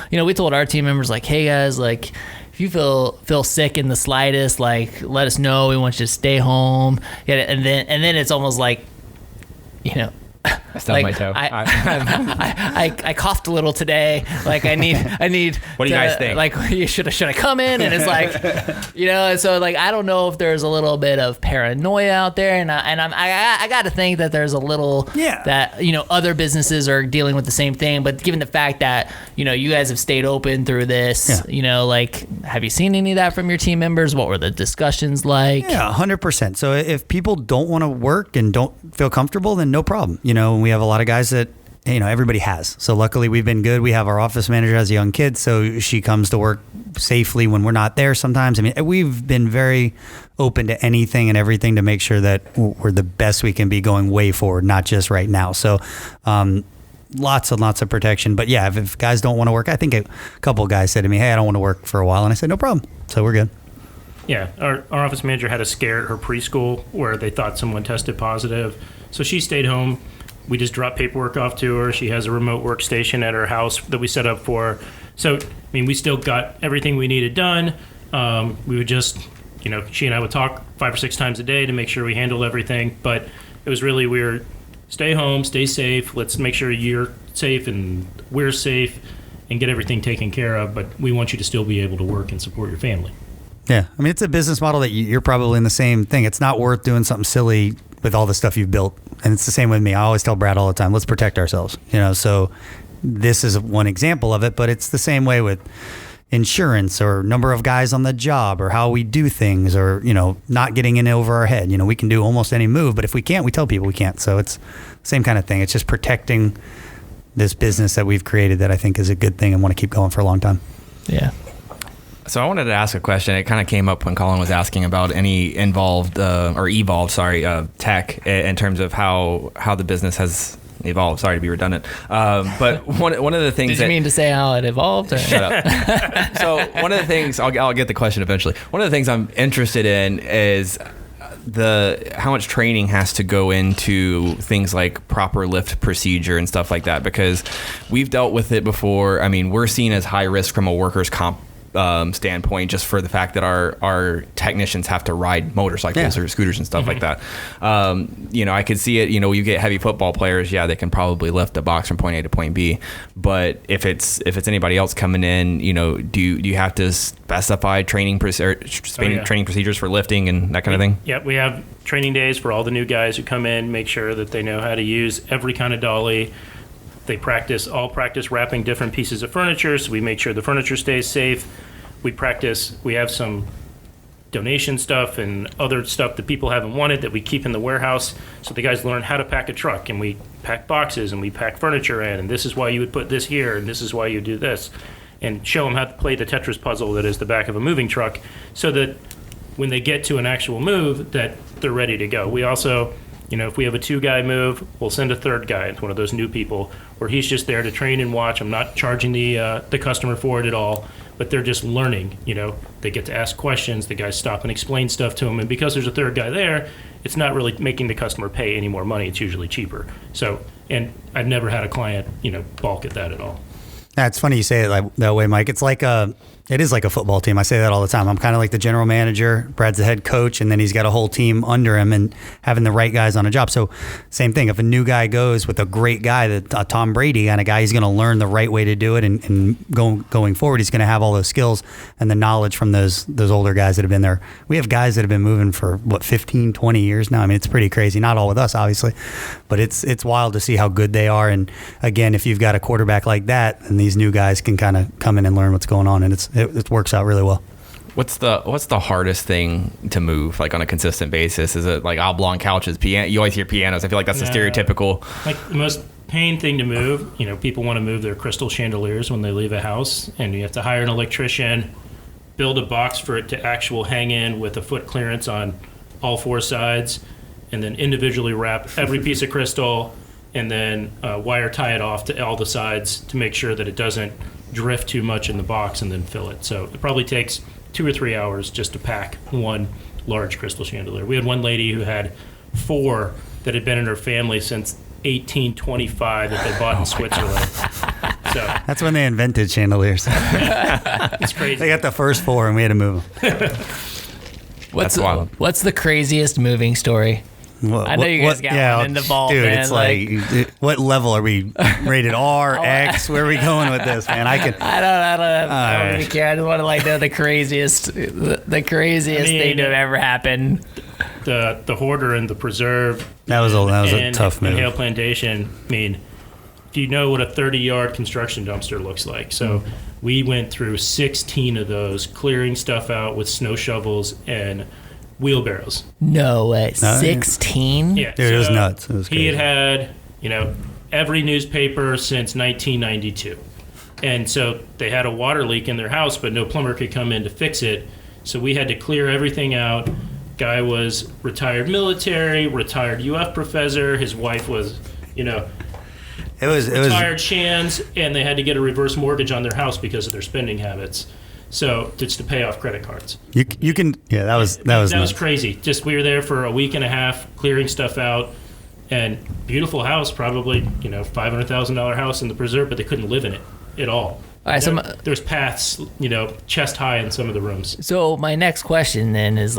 our team members like, hey guys, like if you feel sick in the slightest, like let us know. We want you to stay home. Yeah. And then it's almost like, I stubbed my toe. I coughed a little today. Like I need. What do you guys think? Like you should have come in, and it's like, and so like I don't know if there's a little bit of paranoia out there, and I got to think that there's a little that other businesses are dealing with the same thing. But given the fact that you guys have stayed open through this, like have you seen any of that from your team members? What were the discussions like? Yeah, 100%. So if people don't want to work and don't feel comfortable, then no problem. We have a lot of guys that, everybody has. So luckily we've been good. We have our office manager has a young kid, so she comes to work safely when we're not there sometimes. I mean, we've been very open to anything and everything to make sure that we're the best we can be going way forward, not just right now. So lots and lots of protection. But yeah, if guys don't want to work, I think a couple of guys said to me, hey, I don't want to work for a while. And I said, no problem. So we're good. Yeah, our office manager had a scare at her preschool where they thought someone tested positive. So she stayed home. We just dropped paperwork off to her. She has a remote workstation at her house that we set up for her. So, I mean, we still got everything we needed done. We would just, she and I would talk 5 or 6 times a day to make sure we handled everything. But it was really weird. Stay home, stay safe. Let's make sure you're safe and we're safe and get everything taken care of. But we want you to still be able to work and support your family. Yeah. I mean, it's a business model that you're probably in the same thing. It's not worth doing something silly with all the stuff you've built. And it's the same with me. I always tell Brad all the time, let's protect ourselves. So this is one example of it, but it's the same way with insurance or number of guys on the job or how we do things or, not getting in over our head. We can do almost any move, but if we can't, we tell people we can't. So it's the same kind of thing. It's just protecting this business that we've created that I think is a good thing and want to keep going for a long time. Yeah. So I wanted to ask a question. It kind of came up when Colin was asking about any evolved tech in terms of how the business has evolved. Sorry to be redundant. But one of the things Did you mean to say how it evolved? Or? Shut up. So one of the things, I'll get the question eventually. One of the things I'm interested in is how much training has to go into things like proper lift procedure and stuff like that, because we've dealt with it before. I mean, we're seen as high risk from a workers' comp standpoint, just for the fact that our technicians have to ride motorcycles or scooters and stuff like that. I could see it. You get heavy football players. Yeah, they can probably lift a box from point A to point B. But if it's anybody else coming in, do you have to specify training procedures for lifting and that kind of thing? Yeah, we have training days for all the new guys who come in. Make sure that they know how to use every kind of dolly. They practice wrapping different pieces of furniture, so we make sure the furniture stays safe. We have some donation stuff and other stuff that people haven't wanted that we keep in the warehouse, so the guys learn how to pack a truck, and we pack boxes and we pack furniture in, and this is why you would put this here, and this is why you do this, and show them how to play the Tetris puzzle that is the back of a moving truck, so that when they get to an actual move, that they're ready to go. We also, If we have a 2-guy move, we'll send a 3rd guy. It's one of those new people where he's just there to train and watch. I'm not charging the customer for it at all, but they're just learning. They get to ask questions. The guys stop and explain stuff to them. And because there's a 3rd guy there, it's not really making the customer pay any more money. It's usually cheaper. So, and I've never had a client, balk at that at all. That's funny you say it that way, Mike. It is like a football team. I say that all the time. I'm kind of like the general manager. Brad's the head coach, and then he's got a whole team under him and having the right guys on a job. So same thing. If a new guy goes with a great guy, a Tom Brady kind of guy, he's going to learn the right way to do it. And going forward, he's going to have all those skills and the knowledge from those older guys that have been there. We have guys that have been moving for, 15, 20 years now. I mean, it's pretty crazy. Not all with us, obviously, but it's wild to see how good they are. And again, if you've got a quarterback like that, and these new guys can kind of come in and learn what's going on, and it works out really well. What's the hardest thing to move, like on a consistent basis? Is it like oblong couches, piano? You always hear pianos. I feel like that's the stereotypical. Like the most pain thing to move, people want to move their crystal chandeliers when they leave a house, and you have to hire an electrician, build a box for it to actual hang in with a foot clearance on all 4 sides, and then individually wrap every piece of crystal, and then wire tie it off to all the sides to make sure that it doesn't drift too much in the box, and then fill it. So it probably takes 2 or 3 hours just to pack one large crystal chandelier. We had one lady who had 4 that had been in her family since 1825 that they bought in Switzerland. So that's when they invented chandeliers. it's crazy. They got the first 4 and we had to move them. What's the craziest moving story? I know you guys got one in the vault, dude, man. It's like, what level are we? Rated R, X? Where are we going with this, man? I don't really care. I just want to know the craziest thing to have ever happened. The Hoarder and the Preserve. That was a tough move. And Hale Plantation. I mean, do you know what a 30-yard construction dumpster looks like? So we went through 16 of those, clearing stuff out with snow shovels and wheelbarrows. No way. 16? Yeah. Dude, it was nuts. It was crazy. He had every newspaper since 1992. And so they had a water leak in their house, but no plumber could come in to fix it. So we had to clear everything out. Guy was retired military, retired UF professor. His wife was, retired Shands, and they had to get a reverse mortgage on their house because of their spending habits. So it's to pay off credit cards. You can that was crazy. Just we were there for a week and a half clearing stuff out, and beautiful house, probably $500,000 house in the Preserve, but they couldn't live in it at all. All right, there's paths, chest high in some of the rooms. So my next question then is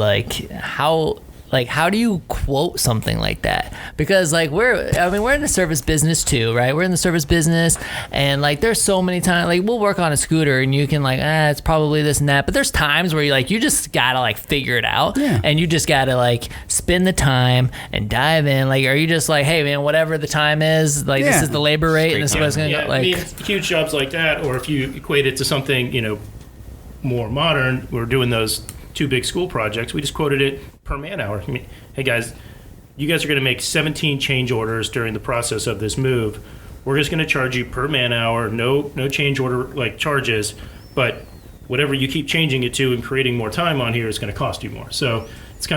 how do you quote something like that? Because we're in the service business too, right? We're in the service business, and there's so many times we'll work on a scooter and you can it's probably this and that, but there's times where you just gotta figure it out, and you just gotta spend the time and dive in. Are you just hey man, whatever the time is, this is the labor rate and this is what it's gonna go. I mean, huge jobs like that, or if you equate it to something more modern, we're doing those 2 big school projects, we just quoted it per man hour. I mean, hey guys, you guys are going to make 17 change orders during the process of this move. We're just going to charge you per man hour, no change order charges, but whatever you keep changing it to and creating more time on here is going to cost you more. So it's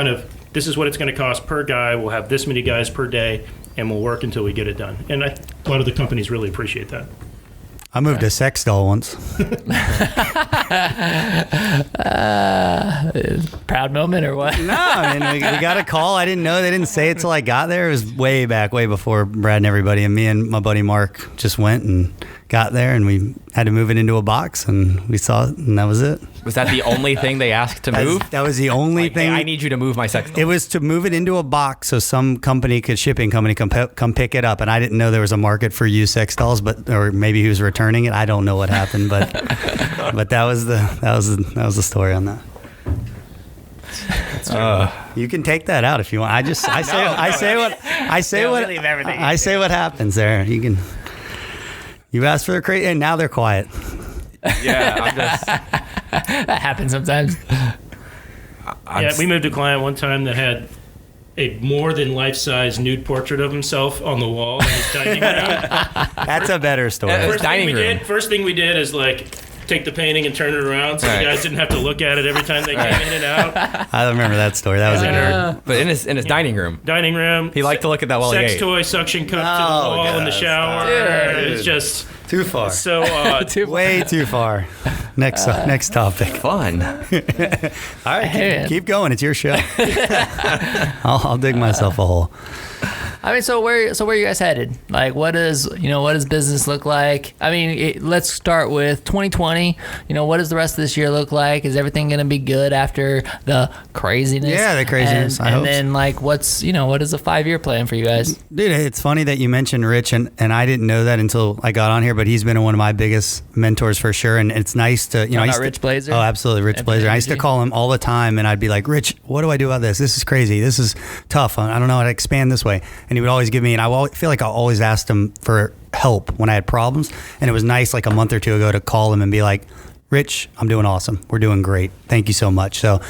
this is what it's going to cost per guy. We'll have this many guys per day, and we'll work until we get it done. And a lot of the companies really appreciate that. I moved a sex doll once. Proud moment or what? No, I mean, we got a call. I didn't know. They didn't say it till I got there. It was way before Brad and everybody. And me and my buddy Mark just went and got there, and we had to move it into a box, and we saw it, and that was it. Was that the only thing they asked to move? That was the only thing. Hey, I need you to move my sex doll. It was to move it into a box so some shipping company come pick it up. And I didn't know there was a market for used sex dolls, or maybe he was returning it. I don't know what happened, but that was the story on that. You can take that out if you want. I say what happens there. You can. You asked for the crate, and now they're quiet. That happens sometimes. We moved a client one time that had a more than life-size nude portrait of himself on the wall in his dining room. That's a better story. First thing we did is take the painting and turn it around, so the guys didn't have to look at it every time they came in and out. I remember that story. That was a nerd. But in his dining room. Dining room. He liked to look at that while he sex ate. toy suction cup to the wall in the shower. Dude. It's just Too far. so odd. Way too far. Next topic. Fun. All right, keep going. It's your show. I'll dig myself a hole. I mean, so where are you guys headed? Like, what does business look like? I mean, let's start with 2020. What does the rest of this year look like? Is everything going to be good after the craziness? Yeah, the craziness. And then, like, what is a 5-year plan for you guys? Dude, it's funny that you mentioned Rich, and I didn't know that until I got on here, but he's been one of my biggest mentors for sure. And it's nice to, I used to, Rich Blazer? Oh, absolutely, Rich Blazer. I used to call him all the time, and I'd be like, Rich, what do I do about this? This is crazy. This is tough. I don't know how to expand this way. And he would always give me, and I feel like I always asked him for help when I had problems. And it was nice, like a month or two ago, to call him and be like, Rich, I'm doing awesome. We're doing great. Thank you so much. So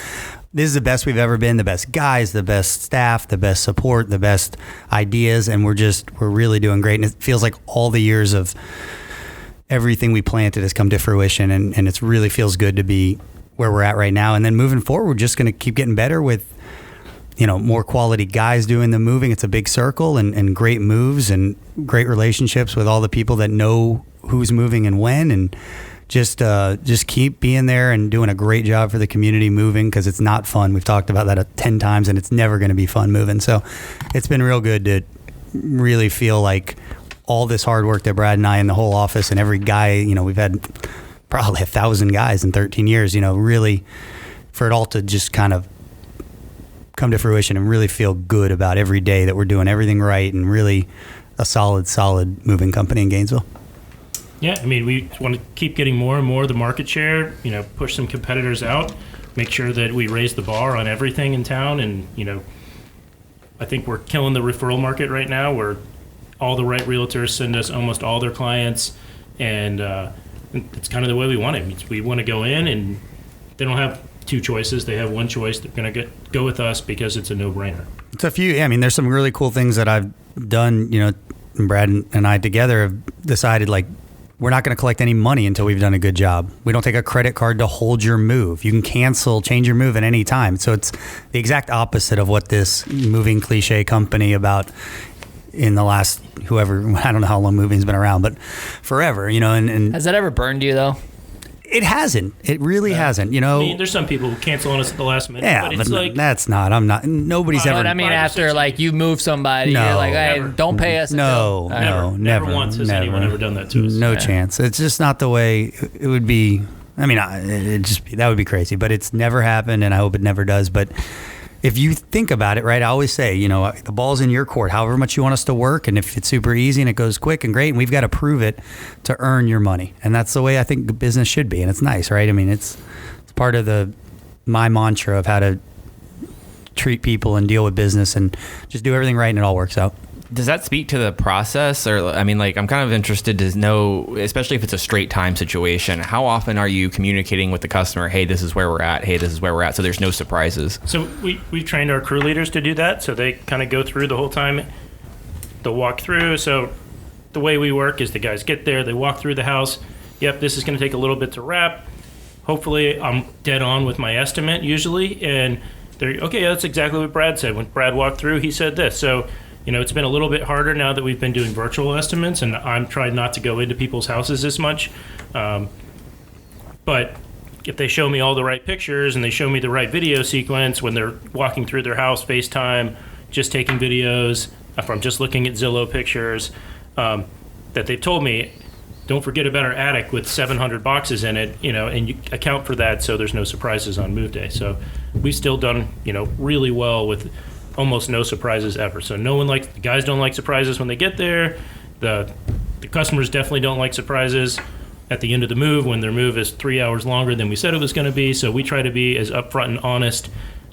this is the best we've ever been, the best guys, the best staff, the best support, the best ideas. And we're really doing great. And it feels like all the years of everything we planted has come to fruition. And it really feels good to be where we're at right now. And then moving forward, we're just going to keep getting better with, more quality guys doing the moving. It's a big circle and great moves and great relationships with all the people that know who's moving and when, and just keep being there and doing a great job for the community moving, because it's not fun. We've talked about that 10 times, and it's never going to be fun moving. So it's been real good to really feel like all this hard work that Brad and I and the whole office and every guy, we've had probably 1,000 guys in 13 years, really for it all to just kind of come to fruition and really feel good about every day that we're doing everything right and really a solid moving company in Gainesville. Yeah, I mean, we want to keep getting more and more of the market share, push some competitors out, make sure that we raise the bar on everything in town. And, I think we're killing the referral market right now, where all the right realtors send us almost all their clients. And it's kind of the way we want it. We want to go in, and they don't have two choices. They have one choice. They're going to go with us because it's a no-brainer. It's a few. I mean, there's some really cool things that I've done. And Brad and I together have decided, like, we're not going to collect any money until we've done a good job. We don't take a credit card to hold your move. You can change your move at any time. So it's the exact opposite of what this moving cliche company about in the last I don't know how long moving's been around, but forever. And has that ever burned you though? It hasn't. It really hasn't. I mean, there's some people who cancel on us at the last minute. Yeah, but it's like, that's not. I'm not. Nobody's ever. But I mean, after like you move somebody, No, you're like, hey, never. Don't pay us. No, never once has anyone ever done that to us. No chance. It's just not the way it would be. I mean, that would be crazy. But it's never happened, and I hope it never does. But if you think about it, right, I always say, the ball's in your court, however much you want us to work. And if it's super easy and it goes quick and great, and we've got to prove it to earn your money. And that's the way I think business should be. And it's nice, right? I mean, it's part of my mantra of how to treat people and deal with business and just do everything right, and it all works out. Does that speak to the process? Or, I mean, like, I'm kind of interested to know, especially if it's a straight time situation, how often are you communicating with the customer, hey, this is where we're at, hey, this is where we're at, so there's no surprises? So we've trained our crew leaders to do that, so they kind of go through the whole time. They'll walk through. So the way we work is the guys get there, they walk through the house. Yep, this is going to take a little bit to wrap. Hopefully I'm dead on with my estimate usually, and they're, okay, that's exactly what Brad said. When Brad walked through, he said this. So it's been a little bit harder now that we've been doing virtual estimates, and I'm trying not to go into people's houses as much. But if they show me all the right pictures and they show me the right video sequence when they're walking through their house, FaceTime, just taking videos, if I'm just looking at Zillow pictures, that they've told me, don't forget about our attic with 700 boxes in it, and you account for that so there's no surprises on move day. So we've still done, really well with almost no surprises ever. So the guys don't like surprises when they get there. The customers definitely don't like surprises at the end of the move when their move is 3 hours longer than we said it was going to be. So we try to be as upfront and honest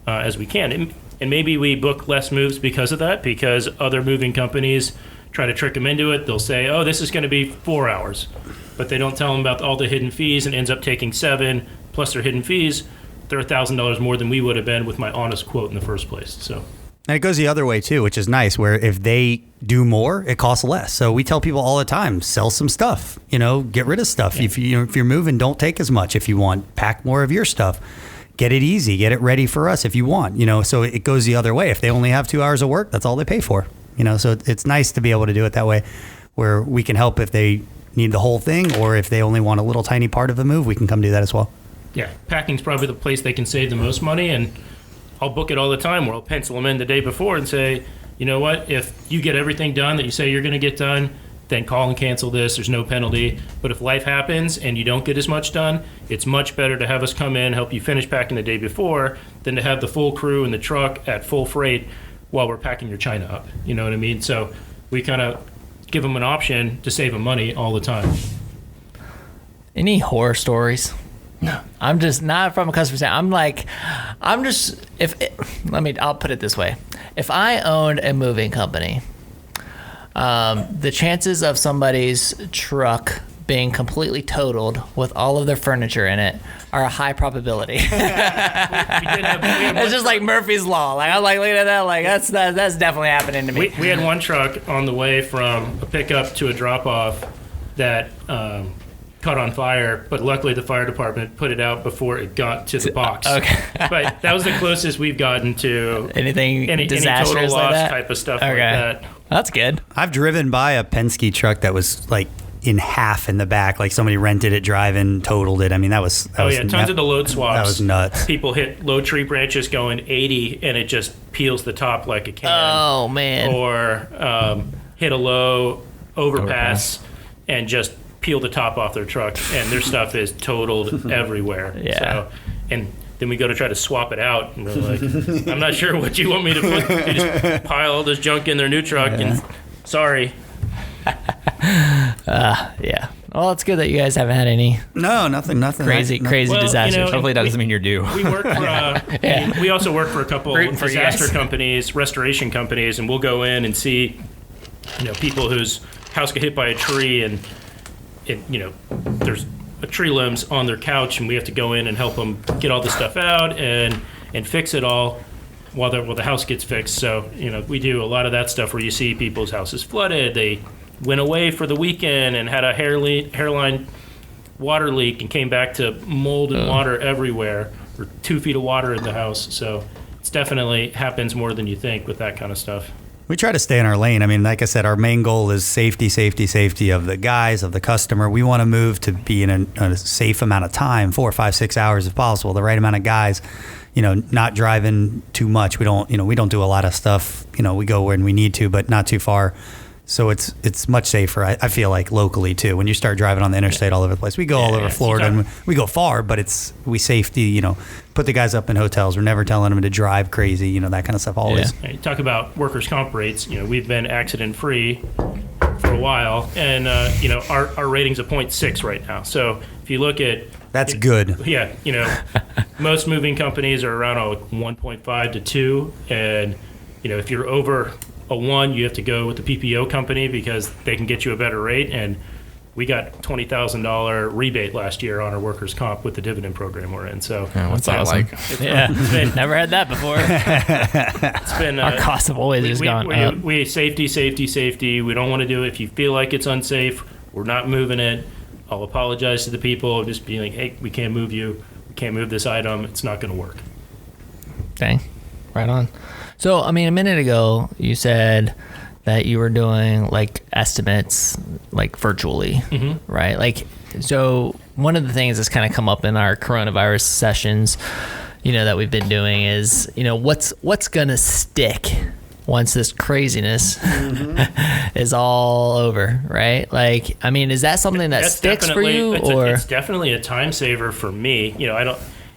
as we can. And maybe we book less moves because of that, because other moving companies try to trick them into it. They'll say, oh, this is going to be 4 hours. But they don't tell them about all the hidden fees and ends up taking 7 plus their hidden fees. They're $1,000 more than we would have been with my honest quote in the first place. So And it goes the other way too, which is nice, where if they do more, it costs less. So we tell people all the time, sell some stuff, get rid of stuff. If you're moving, don't take as much. If you want, pack more of your stuff. Get it easy, get it ready for us if you want, so it goes the other way. If they only have 2 hours of work, that's all they pay for, so it's nice to be able to do it that way, where we can help if they need the whole thing, or if they only want a little tiny part of the move, we can come do that as well. Yeah, packing's probably the place they can save the most money, and I'll book it all the time where I'll pencil them in the day before and say, you know what, if you get everything done that you say you're going to get done, then call and cancel this. There's no penalty. But if life happens and you don't get as much done, it's much better to have us come in, help you finish packing the day before, than to have the full crew in the truck at full freight while we're packing your china up. You know what I mean? So we kind of give them an option to save them money all the time. Any horror stories? No, I'm just not from a customer standpoint. I'll put it this way. If I owned a moving company, the chances of somebody's truck being completely totaled with all of their furniture in it are a high probability. It's just like Murphy's Law. Like, I'm like, looking at that, like, that's definitely happening to me. We had one truck on the way from a pickup to a drop-off that caught on fire, but luckily the fire department put it out before it got to the box. Okay. But that was the closest we've gotten to any total loss like that? Type of stuff like that. That's good. I've driven by a Penske truck that was like in half in the back, like somebody rented it, driving, totaled it. I mean, that was tons of the load swaps. That was nuts. People hit low tree branches going 80, and it just peels the top like a can. Oh man! Or hit a low overpass and just peel the top off their truck, and their stuff is totaled everywhere. Yeah. So, and then we go to try to swap it out, and we're like, I'm not sure what you want me to put. They just pile all this junk in their new truck, and sorry. Yeah. Well, it's good that you guys haven't had any. No, nothing. Crazy disasters. Hopefully that doesn't mean you're due. We work for. We also work for a couple disaster companies, restoration companies, and we'll go in and see, people whose house get hit by a tree, and there's a tree limbs on their couch, and we have to go in and help them get all the stuff out and fix it all while the house gets fixed. So we do a lot of that stuff where you see people's houses flooded. They went away for the weekend and had a hairline water leak and came back to mold and water everywhere, or 2 feet of water in the house. So it's definitely happens more than you think with that kind of stuff. We try to stay in our lane. I mean, like I said, our main goal is safety of the guys, of the customer. We want to move to be in a safe amount of time, 4, 5, 6 hours if possible, the right amount of guys, not driving too much. We don't do a lot of stuff. We go when we need to, but not too far. So it's much safer, I feel like, locally too. When you start driving on the interstate all over the place, we go all over Florida, and we go far, but we safety, put the guys up in hotels. We're never telling them to drive crazy, that kind of stuff always. Yeah. You talk about workers' comp rates. We've been accident free for a while, and our rating's a 0.6 right now. So if you look at that's good. Yeah, most moving companies are around a 1.5 to 2, and if you're over a 1, you have to go with the PPO company because they can get you a better rate. And we got $20,000 rebate last year on our workers' comp with the dividend program we're in. So what's that awesome. Like? Never had that before. It's been our cost of oil has gone up. We safety. We don't want to do it. If you feel like it's unsafe, we're not moving it. I'll apologize to the people. Just being like, hey, we can't move you. We can't move this item. It's not going to work. Dang, right on. So, a minute ago, you said that you were doing, estimates, virtually, right? So one of the things that's kind of come up in our coronavirus sessions, that we've been doing is, what's going to stick once this craziness is all over, right? Is that something that sticks for you? It's definitely a time saver for me.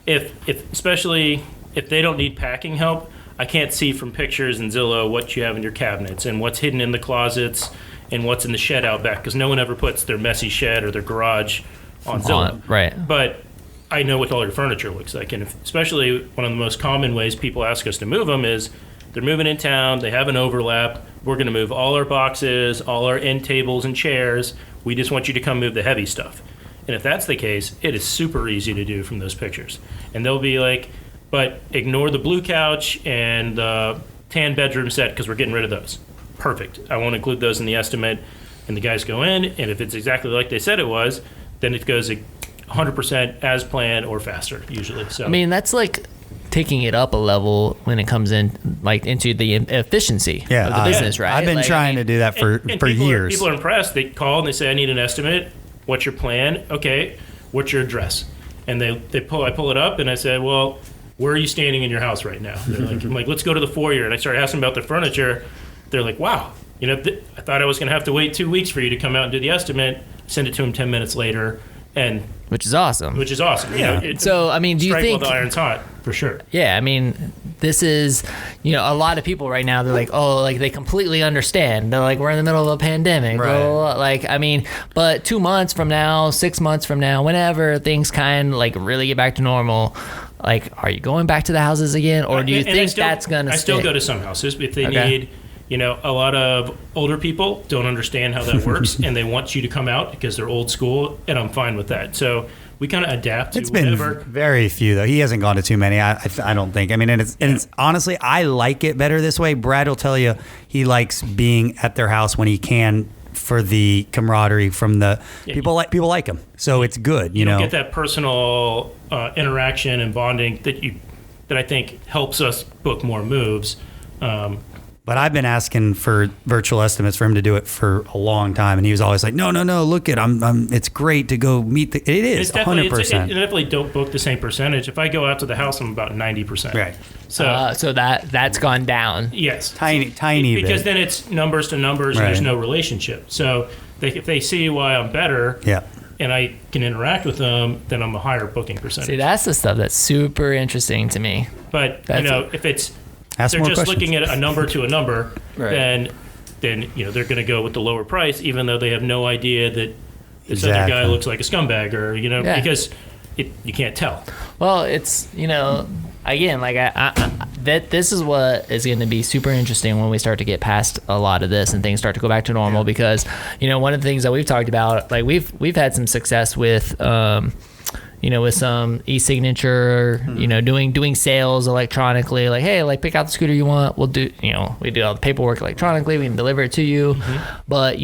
Especially if they don't need packing help, I can't see from pictures and Zillow what you have in your cabinets and what's hidden in the closets and what's in the shed out back, because no one ever puts their messy shed or their garage on Zillow. Right. But I know what all your furniture looks like, and especially one of the most common ways people ask us to move them is they're moving in town, they have an overlap, we're going to move all our boxes, all our end tables and chairs, we just want you to come move the heavy stuff. And if that's the case, it is super easy to do from those pictures. And they'll be like, but ignore the blue couch and the tan bedroom set because we're getting rid of those. Perfect. I won't include those in the estimate. And the guys go in, and if it's exactly like they said it was, then it goes 100% as planned or faster usually. So I mean, that's like taking it up a level when it comes in like into the efficiency of the business, right? I've been like, trying to do that for years. People are impressed. They call and they say, I need an estimate. What's your plan? Okay. What's your address? And I pull it up and I said, well, where are you standing in your house right now? They're like, I'm like, let's go to the foyer. And I started asking about the furniture. They're like, wow, I thought I was going to have to wait 2 weeks for you to come out and do the estimate. Send it to them 10 minutes later. And which is awesome. Yeah. So, I mean, do you think while the iron's hot, for sure. Yeah, I mean, this is, a lot of people right now, they're like, oh, like they completely understand. They're like, we're in the middle of a pandemic. Right. Blah, blah, blah. Like, I mean, but 2 months from now, 6 months from now, whenever things kind of like really get back to normal, like, are you going back to the houses again? Or do you think that's going to stick? I still go to some houses if they need, a lot of older people don't understand how that works and they want you to come out because they're old school, and I'm fine with that. So we kind of adapt to whatever. Been very few though. He hasn't gone to too many. I don't think. I mean, and it's honestly, I like it better this way. Brad will tell you he likes being at their house when he can for the camaraderie from the people like him. So it's good. You know, get that personal interaction and bonding that I think helps us book more moves. But I've been asking for virtual estimates for him to do it for a long time, and he was always like, "No, look it, it's great to go meet the." It is 100%. I definitely don't book the same percentage. If I go out to the house, I'm about 90%. Right. So that's gone down. Yes. Tiny because bit. then it's numbers to numbers, and there's no relationship. So if they see why I'm better, and I can interact with them, then I'm a higher booking percentage. See, that's the stuff that's super interesting to me. But if it's Ask they're more just questions. looking at a number to a number, Right. then they're going to go with the lower price, even though they have no idea that this other guy looks like a scumbag, or because you can't tell. Well, it's again, like that this is what is going to be super interesting when we start to get past a lot of this and things start to go back to normal, because one of the things that we've talked about, like we've had some success with with some e-signature, doing sales electronically, like, hey, like pick out the scooter you want. We'll do, we do all the paperwork electronically. We can deliver it to you. Mm-hmm. But,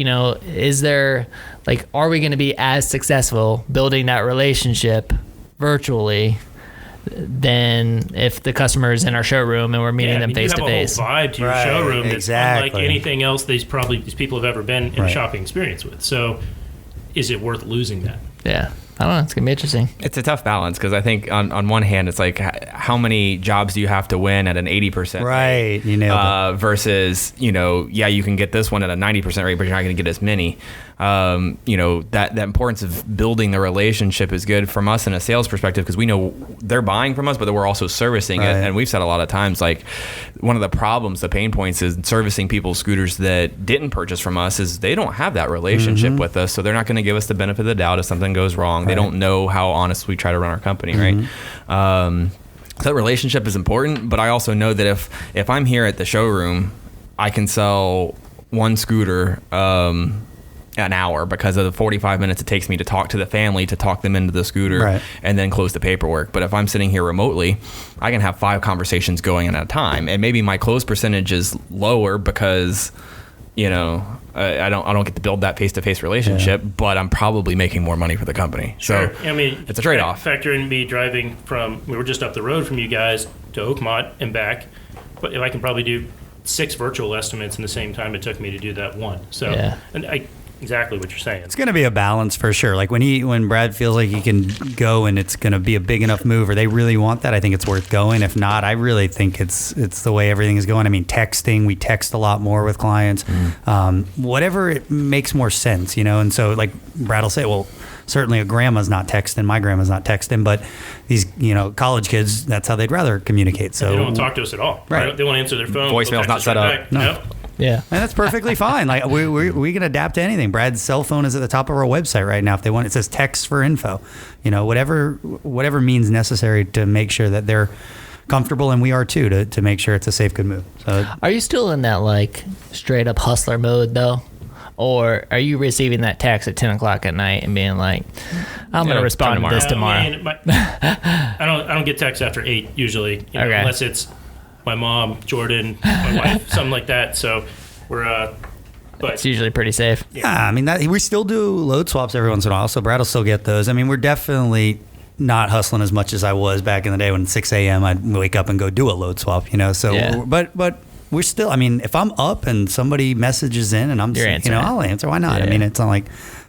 is there, like, are we going to be as successful building that relationship virtually than if the customer is in our showroom and we're meeting them face to face? You have a whole vibe to your showroom that's exactly. unlike anything else these people have ever been in a shopping experience with. So is it worth losing that? Yeah. I don't know. It's going to be interesting. It's a tough balance, because I think on one hand, it's like, how many jobs do you have to win at an 80% right? rate, versus, you can get this one at a 90% rate, but you're not going to get as many. That importance of building the relationship is good from us in a sales perspective, because we know they're buying from us, but we're also servicing it. And we've said a lot of times, like, one of the problems, the pain points is servicing people's scooters that didn't purchase from us is they don't have that relationship with us. So they're not going to give us the benefit of the doubt if something goes wrong. They don't know how honest we try to run our company, right? So that relationship is important, but I also know that if I'm here at the showroom, I can sell one scooter an hour because of the 45 minutes it takes me to talk to the family, to talk them into the scooter, and then close the paperwork. But if I'm sitting here remotely, I can have 5 conversations going at a time, and maybe my close percentage is lower because I don't get to build that face-to-face relationship, but I'm probably making more money for the company. Sure. So it's a trade-off. Factor in me driving we were just up the road from you guys to Oakmont and back, but if I can probably do 6 virtual estimates in the same time it took me to do that one. So, and exactly what you're saying. It's going to be a balance for sure. Like when Brad feels like he can go and it's going to be a big enough move, or they really want that, I think it's worth going. If not, I really think it's the way everything is going. I mean, texting, we text a lot more with clients. Whatever it makes more sense, And so like Brad will say, well, certainly a grandma's not texting, my grandma's not texting, but these, college kids, that's how they'd rather communicate. So they don't want to talk to us at all. Right. They want to answer their phone. Voicemail's not set up. No. Yeah. And that's perfectly fine. Like we can adapt to anything. Brad's cell phone is at the top of our website right now. If they want, it says text for info, whatever means necessary to make sure that they're comfortable, and we are too, to make sure it's a safe, good move. So, are you still in that like straight up hustler mode though? Or are you receiving that text at 10 o'clock at night and being like, I'm going to respond to this tomorrow? I don't get texts after 8 usually, unless it's my mom, Jordan, my wife, something like that. So we're but It's usually pretty safe. Yeah, I mean, we still do load swaps every once in a while, so Brad will still get those. I mean, we're definitely not hustling as much as I was back in the day when at 6 a.m. I'd wake up and go do a load swap, you know. So, Yeah. but we're still. I mean, if I'm up and somebody messages in and I'm, You're answering. I'll answer. Why not? Yeah. I mean, it's not like,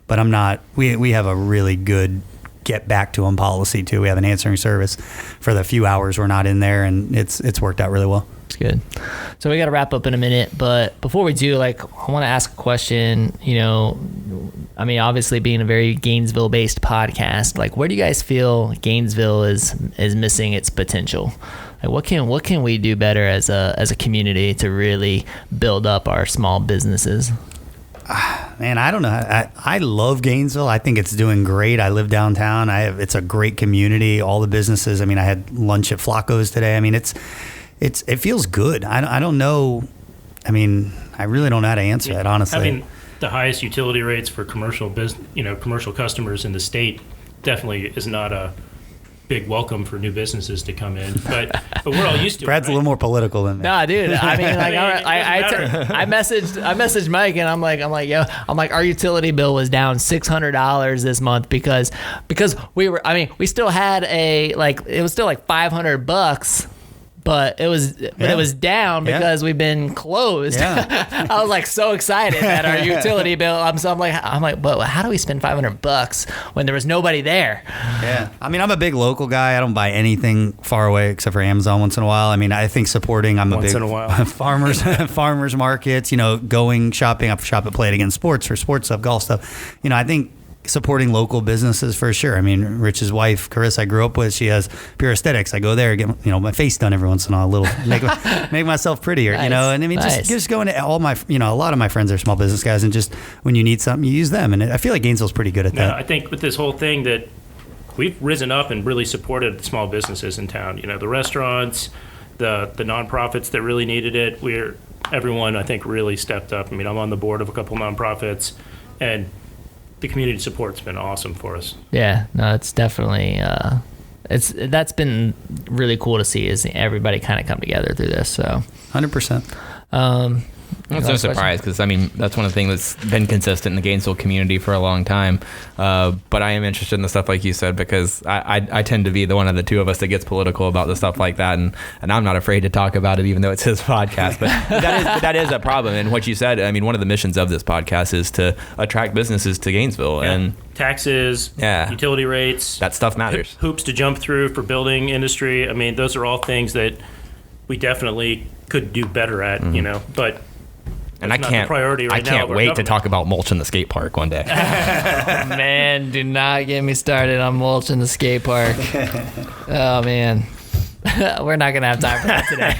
but I'm not. We have a really good get back to them policy too. We have an answering service for the few hours we're not in there, and it's worked out really well. It's good. So we got to wrap up in a minute, but before we do, like, I want to ask a question. You know, I mean, obviously being a very Gainesville-based podcast, like, where do you guys feel Gainesville is missing its potential? Like, what can we do better as a community to really build up our small businesses? Man, I don't know. I love Gainesville. I think it's doing great. I live downtown. It's a great community. All the businesses. I mean, I had lunch at Flacco's today. I mean, it feels good. I don't know. I mean, I really don't know how to answer that, honestly. having the highest utility rates for commercial commercial customers in the state definitely is not a big welcome for new businesses to come in. But we're all used to Brad's it. a little more political than me. Nah, dude. I mean, like, I mean, I messaged Mike, and I'm like, our utility bill was down $600 this month because we still had it was still like $500. But it was down because we've been closed. Yeah. I was like so excited at our utility bill. I'm like, but how do we spend $500 when there was nobody there? Yeah. I mean, I'm a big local guy. I don't buy anything far away except for Amazon once in a while. I mean, I think supporting, I'm a Once big in a while. farmers markets, you know, going shopping. I shop at Play It Again Sports for sports stuff, golf stuff. You know, I think supporting local businesses for sure. I mean, Rich's wife, Carissa, I grew up with, she has Pure Aesthetics. I go there, get my face done every once in a while, make myself prettier, Nice. you know. And I mean, just going to all my, you know, a lot of my friends are small business guys, and just when you need something, you use them. And I feel like Gainesville's pretty good at No, that. I think with this whole thing that we've risen up and really supported small businesses in town. You know, the restaurants, the nonprofits that really needed it. Everyone, I think, really stepped up. I mean, I'm on the board of a couple nonprofits, and the community support's been awesome for us. Yeah, no, it's definitely that's been really cool to see, is everybody kind of come together through this. So 100%. It's no surprise, because I mean, that's one of the things that's been consistent in the Gainesville community for a long time. But I am interested in the stuff like you said, because I tend to be the one of the two of us that gets political about the stuff like that, and I'm not afraid to talk about it, even though it's his podcast. But that is a problem. And what you said, I mean, one of the missions of this podcast is to attract businesses to Gainesville, and taxes, utility rates, that stuff matters. Hoops to jump through for building industry. I mean, those are all things that we definitely could do better at. You know, but. And I not the priority right I now can't of our wait to government. talk about mulch in the skate park one day. Man, do not get me started on mulch in the skate park. Oh man. We're not gonna have time for that today.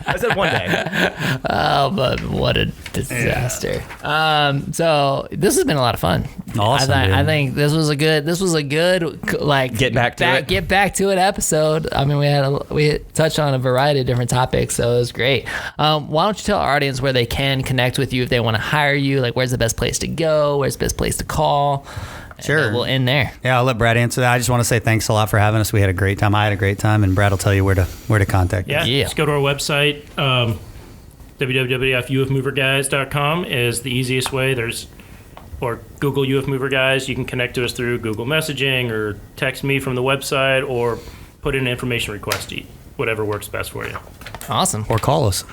I said one day. Oh, but what a disaster. So this has been a lot of fun. Awesome, I dude. think this was a good like Get back to it episode. I mean, we touched on a variety of different topics, so it was great. Why don't you tell our audience where they can connect with you if they want to hire you? Like, where's the best place to go? Where's the best place to call? Sure. And we'll end there. Yeah, I'll let Brad answer that. I just want to say thanks a lot for having us. We had a great time. I had a great time, and Brad will tell you where to contact us. Yeah, just go to our website. www.ufmoverguys.com is the easiest way. Or Google UF Mover Guys. You can connect to us through Google messaging, or text me from the website, or put in an information request. Whatever works best for you. Awesome. Or call us.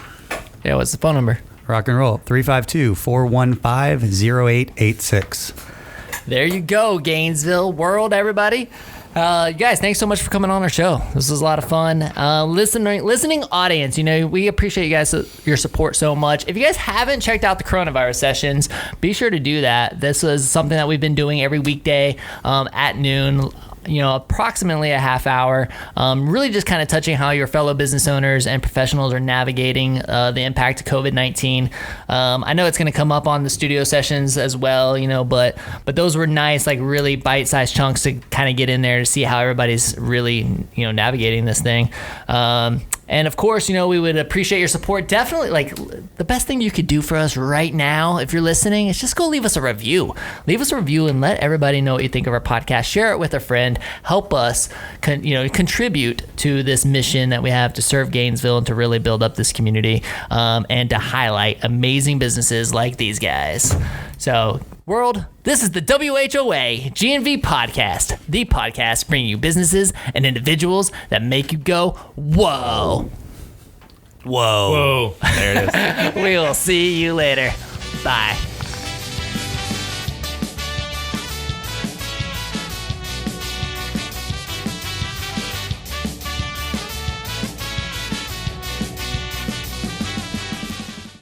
Yeah, what's the phone number? Rock and roll. 352-415-0886. There you go, Gainesville world, everybody. You guys, thanks so much for coming on our show. This was a lot of fun. Listening audience, you know, we appreciate you guys, your support so much. If you guys haven't checked out the coronavirus sessions, be sure to do that. This was something that we've been doing every weekday at noon. You know, approximately a half hour, really just kind of touching how your fellow business owners and professionals are navigating the impact of COVID-19. I know it's going to come up on the studio sessions as well, you know, but those were nice, like really bite-sized chunks to kind of get in there to see how everybody's really, you know, navigating this thing. And of course, we would appreciate your support. Definitely, like, the best thing you could do for us right now, if you're listening, is just go leave us a review. Leave us a review and let everybody know what you think of our podcast. Share it with a friend. Help us, contribute to this mission that we have to serve Gainesville and to really build up this community, and to highlight amazing businesses like these guys. So, world, this is the WHOA GNV podcast, the podcast bringing you businesses and individuals that make you go, whoa. Whoa. Whoa. There it is. We will see you later. Bye.